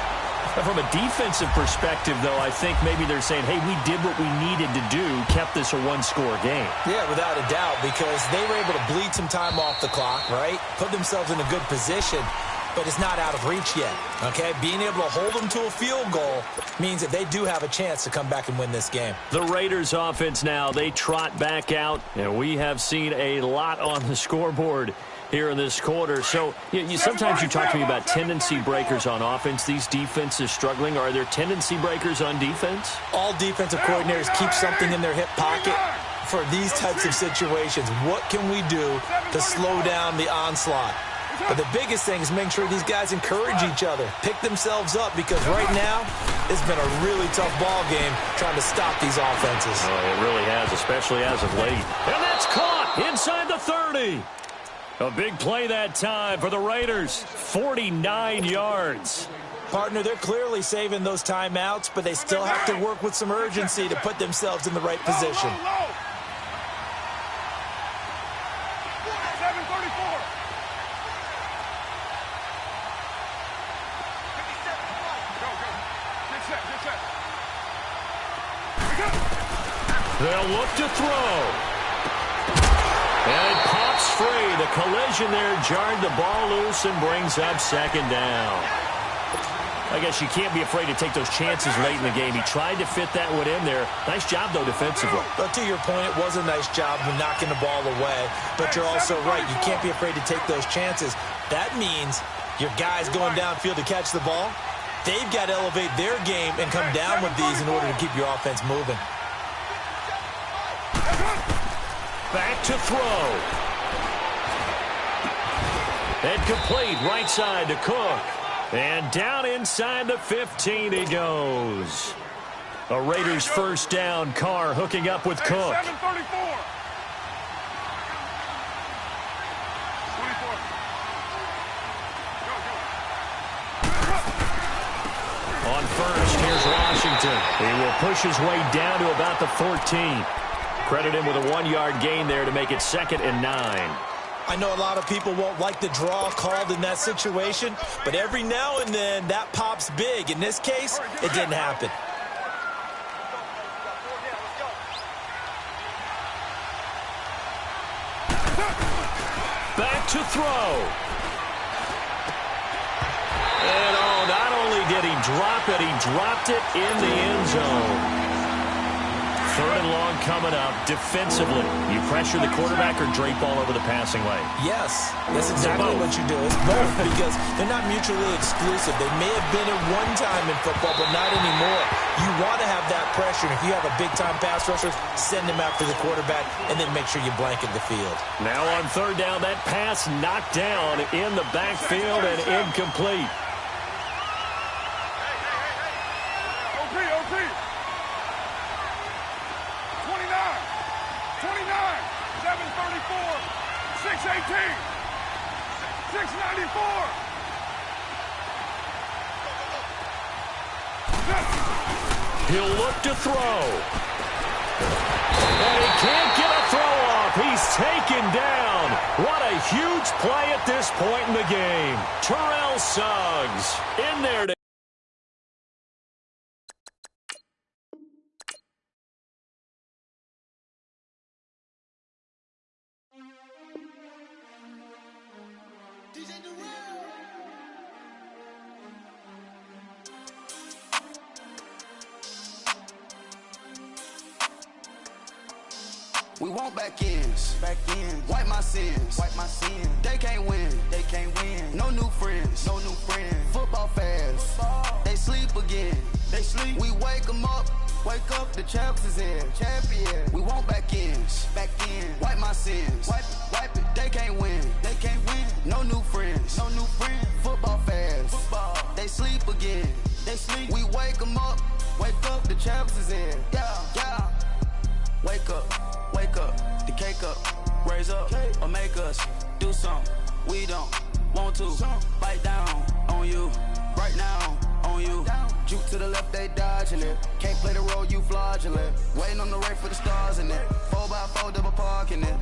From a defensive perspective, though, I think maybe they're saying, hey, we did what we needed to do, kept this a one-score game. Yeah, without a doubt, because they were able to bleed some time off the clock, right? Put themselves in a good position, but it's not out of reach yet, okay? Being able to hold them to a field goal means that they do have a chance to come back and win this game. The Raiders offense now, they trot back out, and we have seen a lot on the scoreboard here in this quarter. So sometimes you talk to me about tendency breakers on offense. These defenses struggling. Are there tendency breakers on defense? All defensive coordinators keep something in their hip pocket for these types of situations. What can we do to slow down the onslaught? But the biggest thing is making sure these guys encourage each other, pick themselves up, because right now it's been a really tough ball game trying to stop these offenses. Oh, it really has, especially as of late. And that's caught inside the 30. A big play that time for the Raiders. 49 yards. Partner, they're clearly saving those timeouts, but they still have to work with some urgency to put themselves in the right position. They'll look to throw. And it pops free. The collision there jarred the ball loose and brings up second down. I guess you can't be afraid to take those chances late in the game. He tried to fit that one in there. Nice job, though, defensively. But to your point, it was a nice job of knocking the ball away. But you're also right. You can't be afraid to take those chances. That means your guys going downfield to catch the ball, they've got to elevate their game and come down with these in order to keep your offense moving. Back to throw. And complete right side to Cook. And down inside the 15 he goes. A Raiders first down. Carr hooking up with Cook. On first, here's Washington. He will push his way down to about the 14. Credit him with a 1-yard gain there to make it 2nd and 9. I know a lot of people won't like the draw called in that situation, but every now and then that pops big. In this case, it didn't happen. Back to throw. And not only did he drop it, he dropped it in the end zone. Third and long coming up. Defensively, you pressure the quarterback or drape all over the passing lane? Yes, that's exactly what you do. It's both because they're not mutually exclusive. They may have been at one time in football, but not anymore. You want to have that pressure, and if you have a big-time pass rusher, send him after the quarterback, and then make sure you blanket the field. Now on third down, that pass knocked down in the backfield and incomplete. OP. 29, 734, 618, 694. He'll look to throw. And he can't get a throw off. He's taken down. What a huge play at this point in the game. Terrell Suggs in there to We want back ends. Wipe my sins. They can't win. No new friends. Football fans. They sleep again. We wake them up. The champs is in. Champion. We want back ends. Wipe my sins. Wipe it. They can't win. No new friends. Football fans. They sleep again. We wake them up. The champs is in. Yeah. Wake up, the cake up, raise up, or make us do something we don't want to. Bite down on you, right now on you. Juke to the left, they dodging it. Can't play the role, you fraudulent. Waiting on the race for the stars in it. 4x4 double parking it.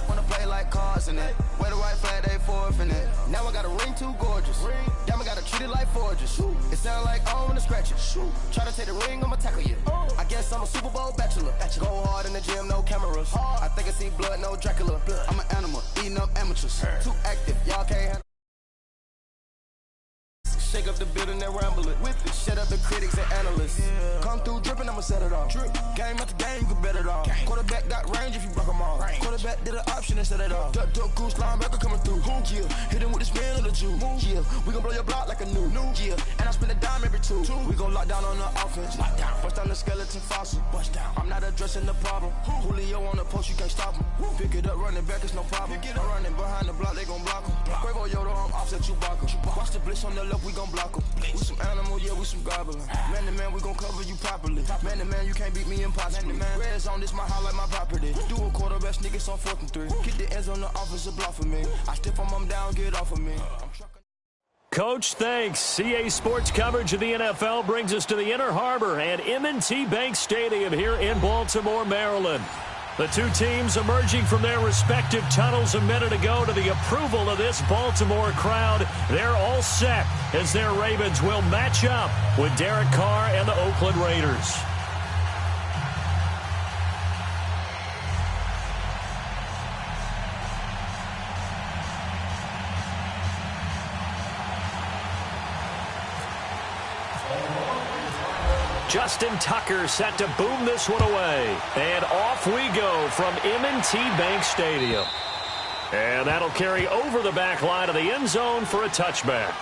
Wanna play like cars in it. Wear the right flag, they forfeiting it. Now I got a ring too gorgeous. Damn, I gotta treat it like forges. It sound like I wanna scratch it. Try to take the ring, I'ma tackle you. I guess I'm a Super Bowl bachelor. Go hard in the gym, no cameras. I think I see blood, no Dracula. I'm an animal, eating up amateurs. Too active, y'all can't handle. Shake up the building and ramble it. With it. Shut up the critics and analysts. Come through dripping, I'ma set it off. Game after game, you can bet it off. Quarterback got range if you broke them off. Quarterback did an option and set it off. Duck, goose, linebacker coming through. Yeah. Hit him with the spin of the Jew. Yeah. We gon' blow your block like a new. Yeah. And I spend a dime every two. We gon' lock down on the offense. Bust down the skeleton fossil. I'm not addressing the problem. Julio on the post, you can't stop him. Pick it up, running back, it's no problem. I'm running behind the block, they gon' block him. Quavo Yoda, I'm offset Chewbacca. Watch the blitz on the left, we gon' block him. We some animal, yeah, we some gobbler. Man to man, we gon' cover you properly. Man to man, you can't beat me impossibly. Red zone, this my highlight, my property. Do a quarterback sneakers on 4th and 3. Get the ends on the offensive block for me. I step on them down, get off of me. Coach, thanks. CA Sports coverage of the NFL brings us to the Inner Harbor and M&T Bank Stadium here in Baltimore, Maryland. The two teams emerging from their respective tunnels a minute ago to the approval of this Baltimore crowd. They're all set as their Ravens will match up with Derek Carr and the Oakland Raiders. Justin Tucker set to boom this one away. And off we go from M&T Bank Stadium. And that'll carry over the back line of the end zone for a touchback.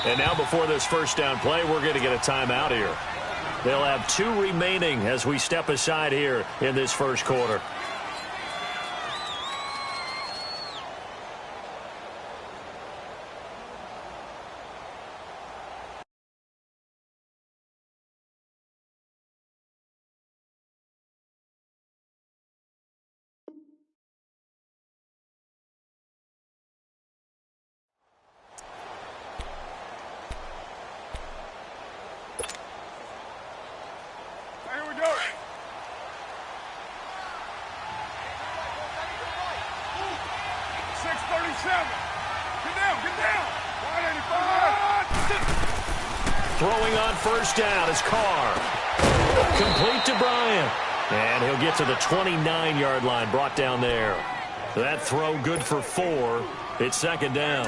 And now before this first down play, we're going to get a timeout here. They'll have 2 remaining as we step aside here in this first quarter. Here we go. 637. Get down. 185. Throwing on first down is Carr. Complete to Bryant. And he'll get to the 29-yard line, brought down there. That throw good for 4. It's second down.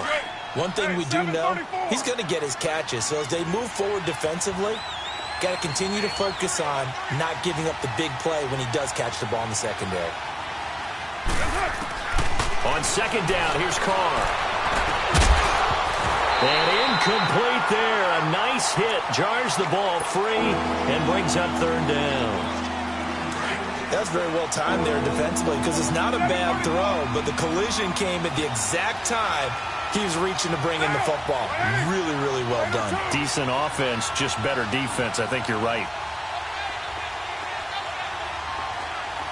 One thing we do know, he's going to get his catches. So as they move forward defensively, got to continue to focus on not giving up the big play when he does catch the ball in the secondary. On second down, here's Carr. And incomplete there. A nice hit. Jars the ball free and brings up third down. That's very well timed there defensively because it's not a bad throw, but the collision came at the exact time he was reaching to bring in the football. Really, really well done. Decent offense, just better defense. I think you're right.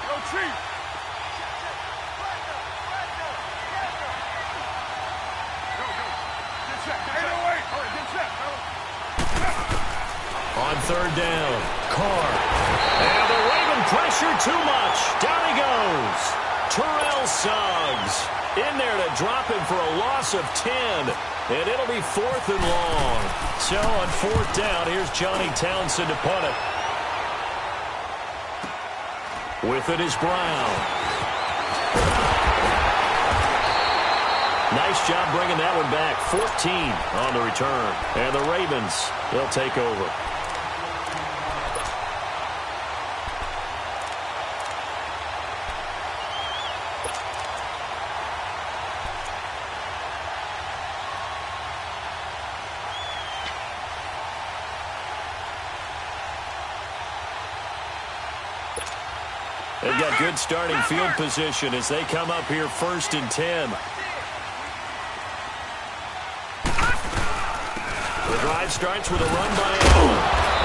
Go, Chief. Go. Get set. 808. All right, get set, fella. On third down, Carr. And the Raven pressure too much. Down he goes. Terrell Suggs in there to drop him for a loss of 10. And it'll be 4th and long. So on 4th down, here's Johnny Townsend to punt it. With it is Brown. Nice job bringing that one back. 14 on the return. And the Ravens, they'll take over. They've got good starting field position as they come up here 1st and 10. The drive starts with a run by Allen.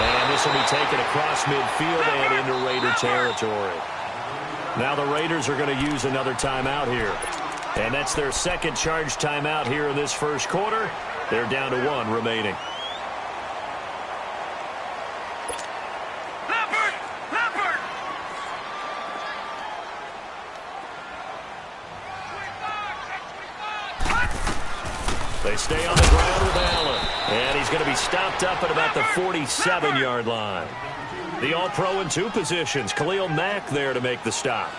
And this will be taken across midfield and into Raider territory. Now the Raiders are going to use another timeout here. And that's their second charge timeout here in this first quarter. They're down to 1 remaining. They stay on the ground with Allen. And he's going to be stopped up at about the 47-yard line. The All-Pro in 2 positions. Khalil Mack there to make the stop.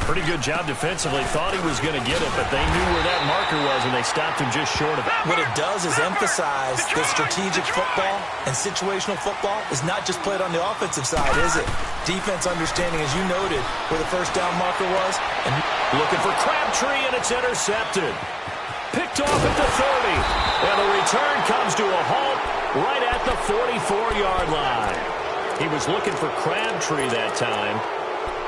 Pretty good job defensively. Thought he was going to get it, but they knew where that marker was, and they stopped him just short of it. What it does is emphasize that strategic football and situational football is not just played on the offensive side, is it? Defense understanding, as you noted, where the first down marker was. And looking for Crabtree, and it's intercepted. Picked off at the 30. And the return comes to a halt right at the 44-yard line. He was looking for Crabtree that time.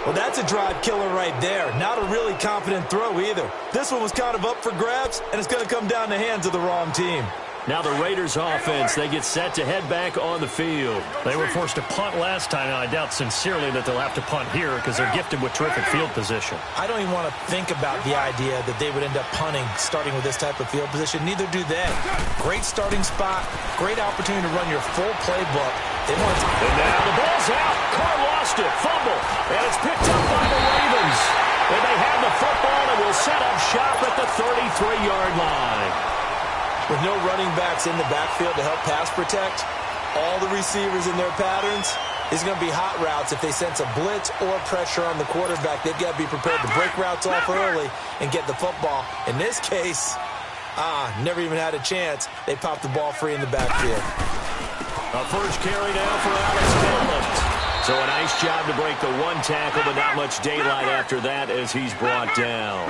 Well, that's a drive killer right there. Not a really confident throw either. This one was kind of up for grabs, and it's going to come down the hands of the wrong team. Now the Raiders offense, they get set to head back on the field. They were forced to punt last time, and I doubt sincerely that they'll have to punt here because they're gifted with terrific field position. I don't even want to think about the idea that they would end up punting starting with this type of field position. Neither do they. Great starting spot, great opportunity to run your full playbook. They want to... And now the ball's out. Carr lost it. Fumble. And it's picked up by the Ravens. And they have the football and will set up shop at the 33-yard line. With no running backs in the backfield to help pass protect, all the receivers in their patterns, is going to be hot routes. If they sense a blitz or pressure on the quarterback, they've got to be prepared to break routes off early and get the football. In this case, never even had a chance. They popped the ball free in the backfield. A first carry now for Alex Bennett. So a nice job to break the 1 tackle, but not much daylight after that as he's brought down.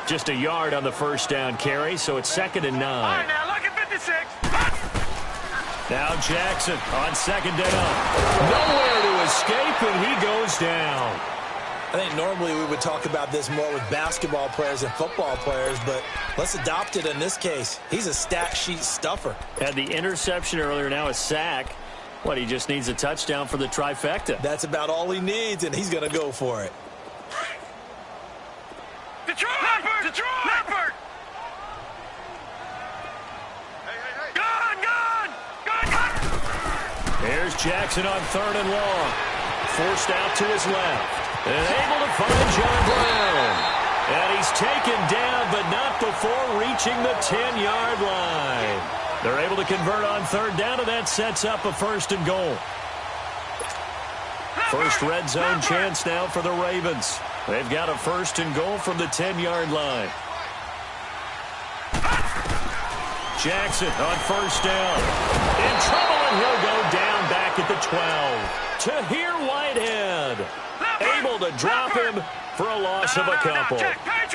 Just a yard on the first down carry, so it's 2nd and 9. All right, now look at 56. Now Jackson on second down. Nowhere to escape, and he goes down. I think normally we would talk about this more with basketball players and football players, but let's adopt it in this case. He's a stat sheet stuffer. Had the interception earlier, now a sack. What, he just needs a touchdown for the trifecta. That's about all he needs, and he's going to go for it. Detroit! Leopard! Detroit! Leopard! Hey. Gun! Here's Jackson on third and long. Forced out to his left. And able to find John Brown. And he's taken down, but not before reaching the 10-yard line. They're able to convert on third down, and that sets up a first and goal. First red zone chance now for the Ravens. They've got a first and goal from the 10-yard line. Jackson on first down. In trouble, and he'll go down back at the 12. Tahir Whitehead able to drop him for a loss of a couple.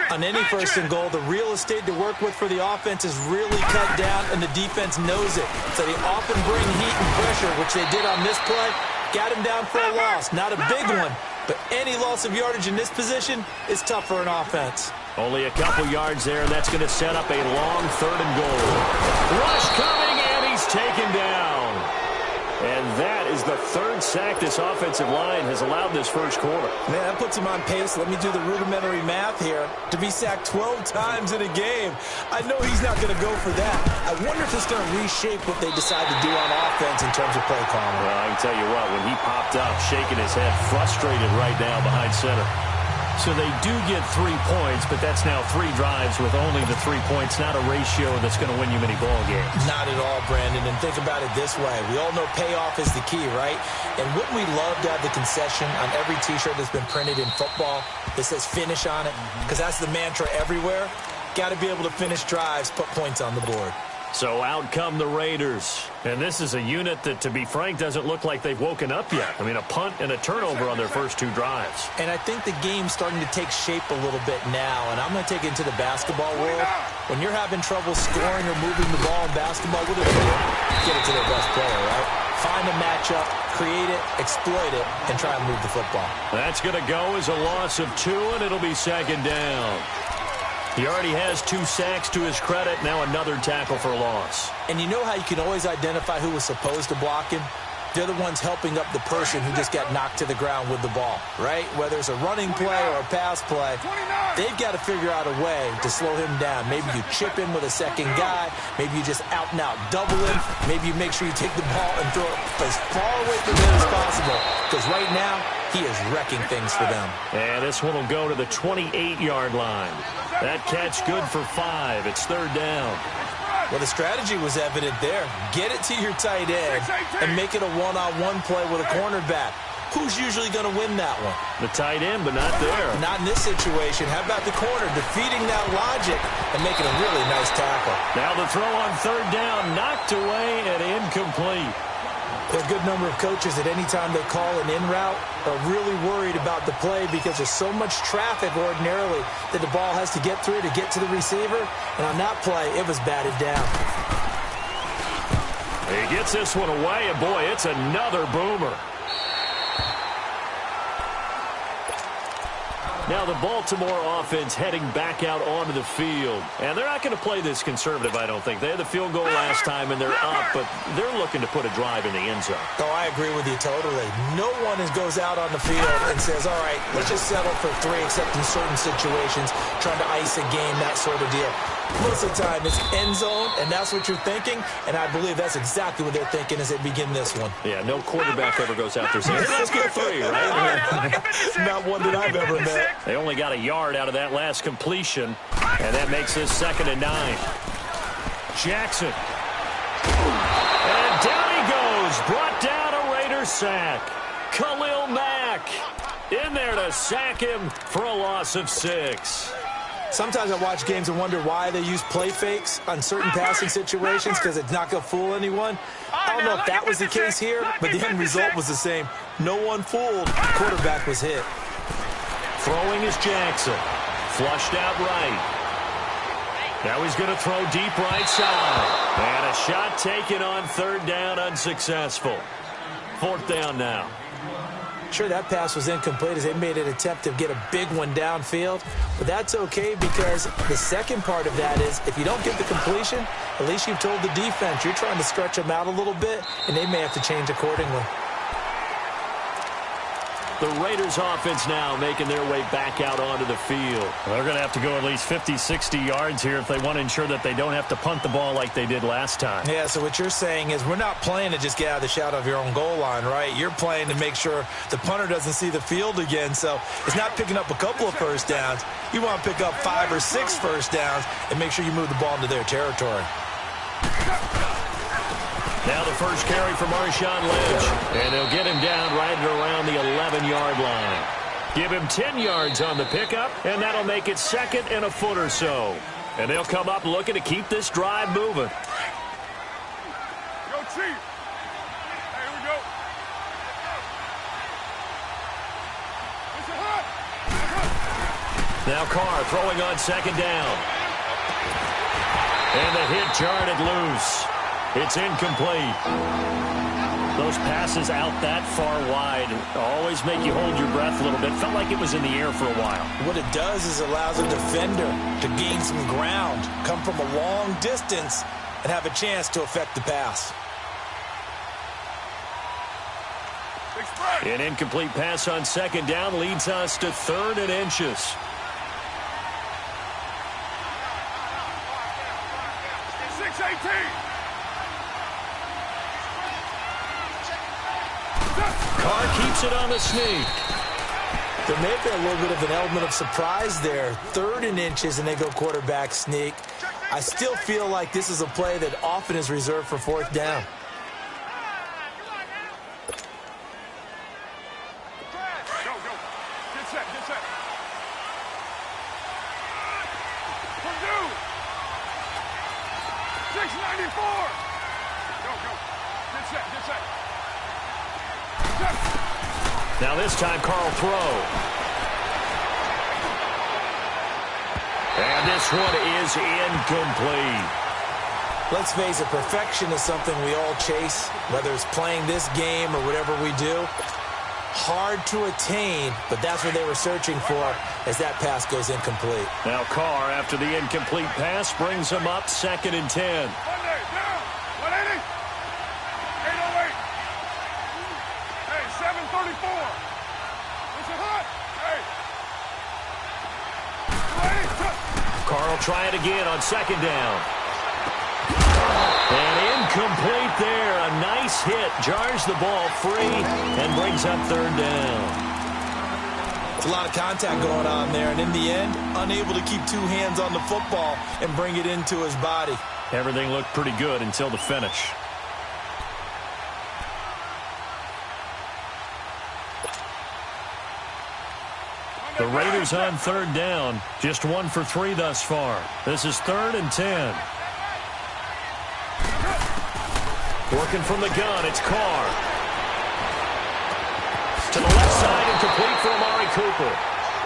On any first and goal, the real estate to work with for the offense is really cut down, and the defense knows it. So they often bring heat and pressure, which they did on this play. Got him down for a loss. Not a big one, but any loss of yardage in this position is tough for an offense. Only a couple yards there, and that's going to set up a long third and goal. Rush coming, and he's taken down. And that is the third sack this offensive line has allowed this first quarter. Man, that puts him on pace. Let me do the rudimentary math here. To be sacked 12 times in a game, I know he's not going to go for that. I wonder if it's going to reshape what they decide to do on offense in terms of play calling. Well, I can tell you what, when he popped up, shaking his head, frustrated right now behind center. So they do get 3 points, but that's now 3 drives with only the 3 points, not a ratio that's going to win you many ball games. Not at all, Brandon, and think about it this way. We all know payoff is the key, right? And wouldn't we love to have the concession on every T-shirt that's been printed in football that says finish on it? Because that's the mantra everywhere. Got to be able to finish drives, put points on the board. So out come the Raiders. And this is a unit that, to be frank, doesn't look like they've woken up yet. I mean, a punt and a turnover on their first 2 drives. And I think the game's starting to take shape a little bit now. And I'm going to take it into the basketball world. When you're having trouble scoring or moving the ball in basketball, what do they do? Get it to their best player, right? Find a matchup, create it, exploit it, and try and move the football. That's going to go as a loss of 2, and it'll be second down. He already has 2 sacks to his credit. Now another tackle for a loss. And you know how you can always identify who was supposed to block him? They're the ones helping up the person who just got knocked to the ground with the ball, right? Whether it's a running play or a pass play, they've got to figure out a way to slow him down. Maybe you chip him with a second guy. Maybe you just out-and-out double him. Maybe you make sure you take the ball and throw it as far away from him as possible. Because right now, he is wrecking things for them. And this one will go to the 28-yard line. That catch good for 5. It's third down. Well, the strategy was evident there. Get it to your tight end and make it a one-on-one play with a cornerback. Who's usually going to win that one? The tight end, but not there. Not in this situation. How about the corner defeating that logic and making a really nice tackle? Now the throw on third down, knocked away and incomplete. There are a good number of coaches at any time they call an in route are really worried about the play because there's so much traffic ordinarily that the ball has to get through to get to the receiver. And on that play, it was batted down. He gets this one away, and boy, it's another boomer. Now the Baltimore offense heading back out onto the field. And they're not going to play this conservative, I don't think. They had the field goal last time, and they're up, but they're looking to put a drive in the end zone. Oh, I agree with you totally. No one goes out on the field and says, all right, let's just settle for 3, except in certain situations, trying to ice a game, that sort of deal. Most of the time, it's end zone, and that's what you're thinking, and I believe that's exactly what they're thinking as they begin this one. Yeah, no quarterback ever goes out there saying, hey, let's get 3, right? Not one that I've ever met. They only got a yard out of that last completion, and that makes this 2nd and 9. Jackson. And down he goes. Brought down a Raider sack. Khalil Mack in there to sack him for a loss of 6. Sometimes I watch games and wonder why they use play fakes on certain passing situations because it's not going to fool anyone. I don't know if that was the case here, but the end result was the same. No one fooled. The quarterback was hit. Throwing is Jackson. Flushed out right. Now he's going to throw deep right side. And a shot taken on third down, unsuccessful. Fourth down now. Sure, that pass was incomplete as they made an attempt to get a big one downfield. But that's okay because the second part of that is if you don't get the completion, at least you've told the defense you're trying to stretch them out a little bit, and they may have to change accordingly. The Raiders offense now making their way back out onto the field. Well, they're going to have to go at least 50, 60 yards here if they want to ensure that they don't have to punt the ball like they did last time. Yeah, so what you're saying is we're not playing to just get out of the shadow of your own goal line, right? You're playing to make sure the punter doesn't see the field again. So it's not picking up a couple of first downs. You want to pick up 5 or 6 first downs and make sure you move the ball into their territory. Now the first carry for Marshawn Lynch. And they'll get him down right around the 11-yard line. Give him 10 yards on the pickup, and that'll make it second and a foot or so. And they'll come up looking to keep this drive moving. Go, Chief. Hey, here we go. It's a hut. Now Carr throwing on second down. And the hit jarred it loose. It's incomplete. Those passes out that far wide always make you hold your breath a little bit. Felt like it was in the air for a while. What it does is allows a defender to gain some ground, come from a long distance, and have a chance to affect the pass. An incomplete pass on second down leads us to 3rd and inches. Carr keeps it on the sneak. There may be a little bit of an element of surprise there. 3rd and inches, and they go quarterback sneak. I still feel like this is a play that often is reserved for 4th down. Go, go. Get set, get set. Purdue. 694. Go, go. Get set, get set. Now this time Carr throw. And this one is incomplete. Let's face it, perfection is something we all chase, whether it's playing this game or whatever we do. Hard to attain, but that's what they were searching for as that pass goes incomplete. Now Carr, after the incomplete pass, brings them up 2nd and 10. Monday, down. 180. 808. Hey, 734. It's a hut. Hey. 280. Carr will try it again on second down. And incomplete there. A nice hit. Jars the ball free and brings up 3rd down. It's a lot of contact going on there, and in the end, unable to keep 2 hands on the football and bring it into his body. Everything looked pretty good until the finish. The Raiders on 3rd down. Just 1 for 3 thus far. This is 3rd and 10. Working from the gun, it's Carr. To the left side and complete for Amari Cooper.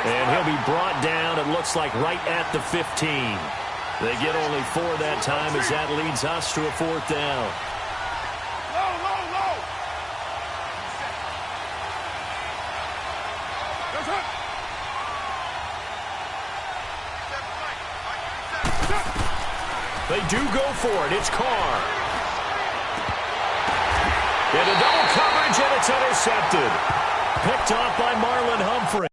And he'll be brought down, it looks like, right at the 15. They get only 4 that time as that leads us to a 4th down. Low, low, low. There's hut. They do go for it. It's Carr. Into double coverage, and it's intercepted. Picked off by Marlon Humphrey.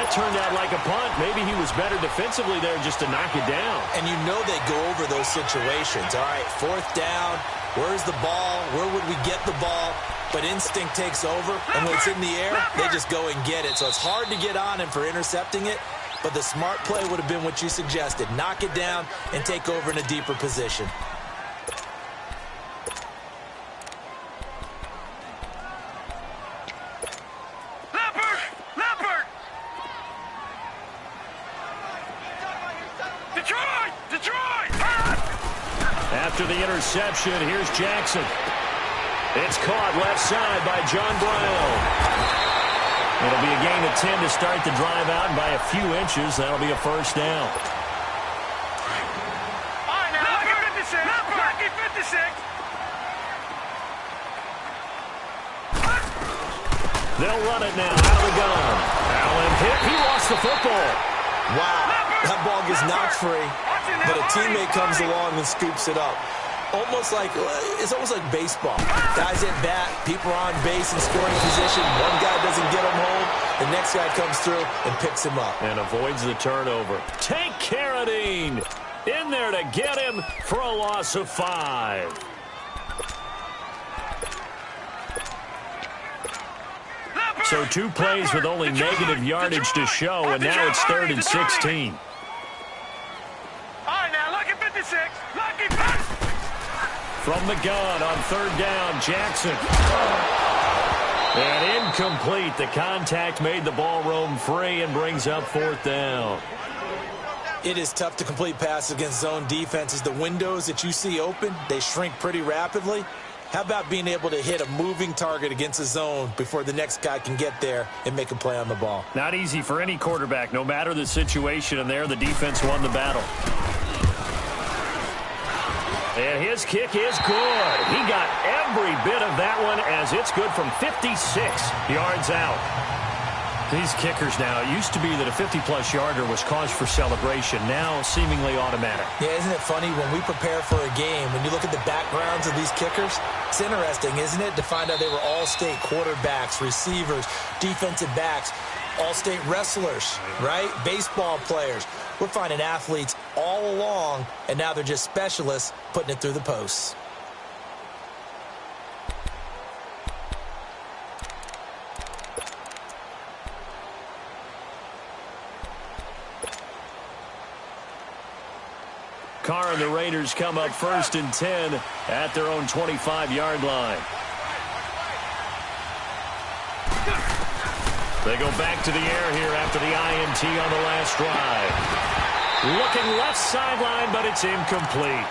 that turned out like a punt. Maybe he was better defensively there just to knock it down. And you know they go over those situations. All right, 4th down. Where's the ball? Where would we get the ball? But instinct takes over, and when it's in the air, they just go and get it. So it's hard to get on him for intercepting it, but the smart play would have been what you suggested. Knock it down and take over in a deeper position. Detroit! After the interception, here's Jackson. It's caught left side by John Brown. It'll be a gain of 10 to start the drive out, and by a few inches, that'll be a first down. All right, now, lucky 56. Lucky 56. They'll run it now out of the gun. Allen hit. He lost the football. Wow, that ball gets knocked free, but a teammate comes along and scoops it up. It's almost like baseball. Guys at bat, people are on base in scoring position. One guy doesn't get him home. The next guy comes through and picks him up. And avoids the turnover. Tank Carradine in there to get him for a loss of 5. So 2 plays with only negative yardage to show, and now it's 3rd and 16. All right, now, lucky 56. Lucky 56. From the gun on 3rd down, Jackson. And incomplete. The contact made the ball roam free and brings up 4th down. It is tough to complete passes against zone defenses. The windows that you see open, they shrink pretty rapidly. How about being able to hit a moving target against a zone before the next guy can get there and make a play on the ball? Not easy for any quarterback, no matter the situation, and there the defense won the battle. And his kick is good. He got every bit of that one as it's good from 56 yards out. These kickers now, it used to be that a 50-plus yarder was cause for celebration. Now seemingly automatic. Yeah, isn't it funny when we prepare for a game, when you look at the backgrounds of these kickers, it's interesting, isn't it, to find out they were all-state quarterbacks, receivers, defensive backs, all-state wrestlers, right? Baseball players. We're finding athletes all along, and now they're just specialists putting it through the posts. Carr and the Raiders come up 1st and 10 at their own 25-yard line. They go back to the air here after the INT on the last drive. Looking left sideline, but it's incomplete.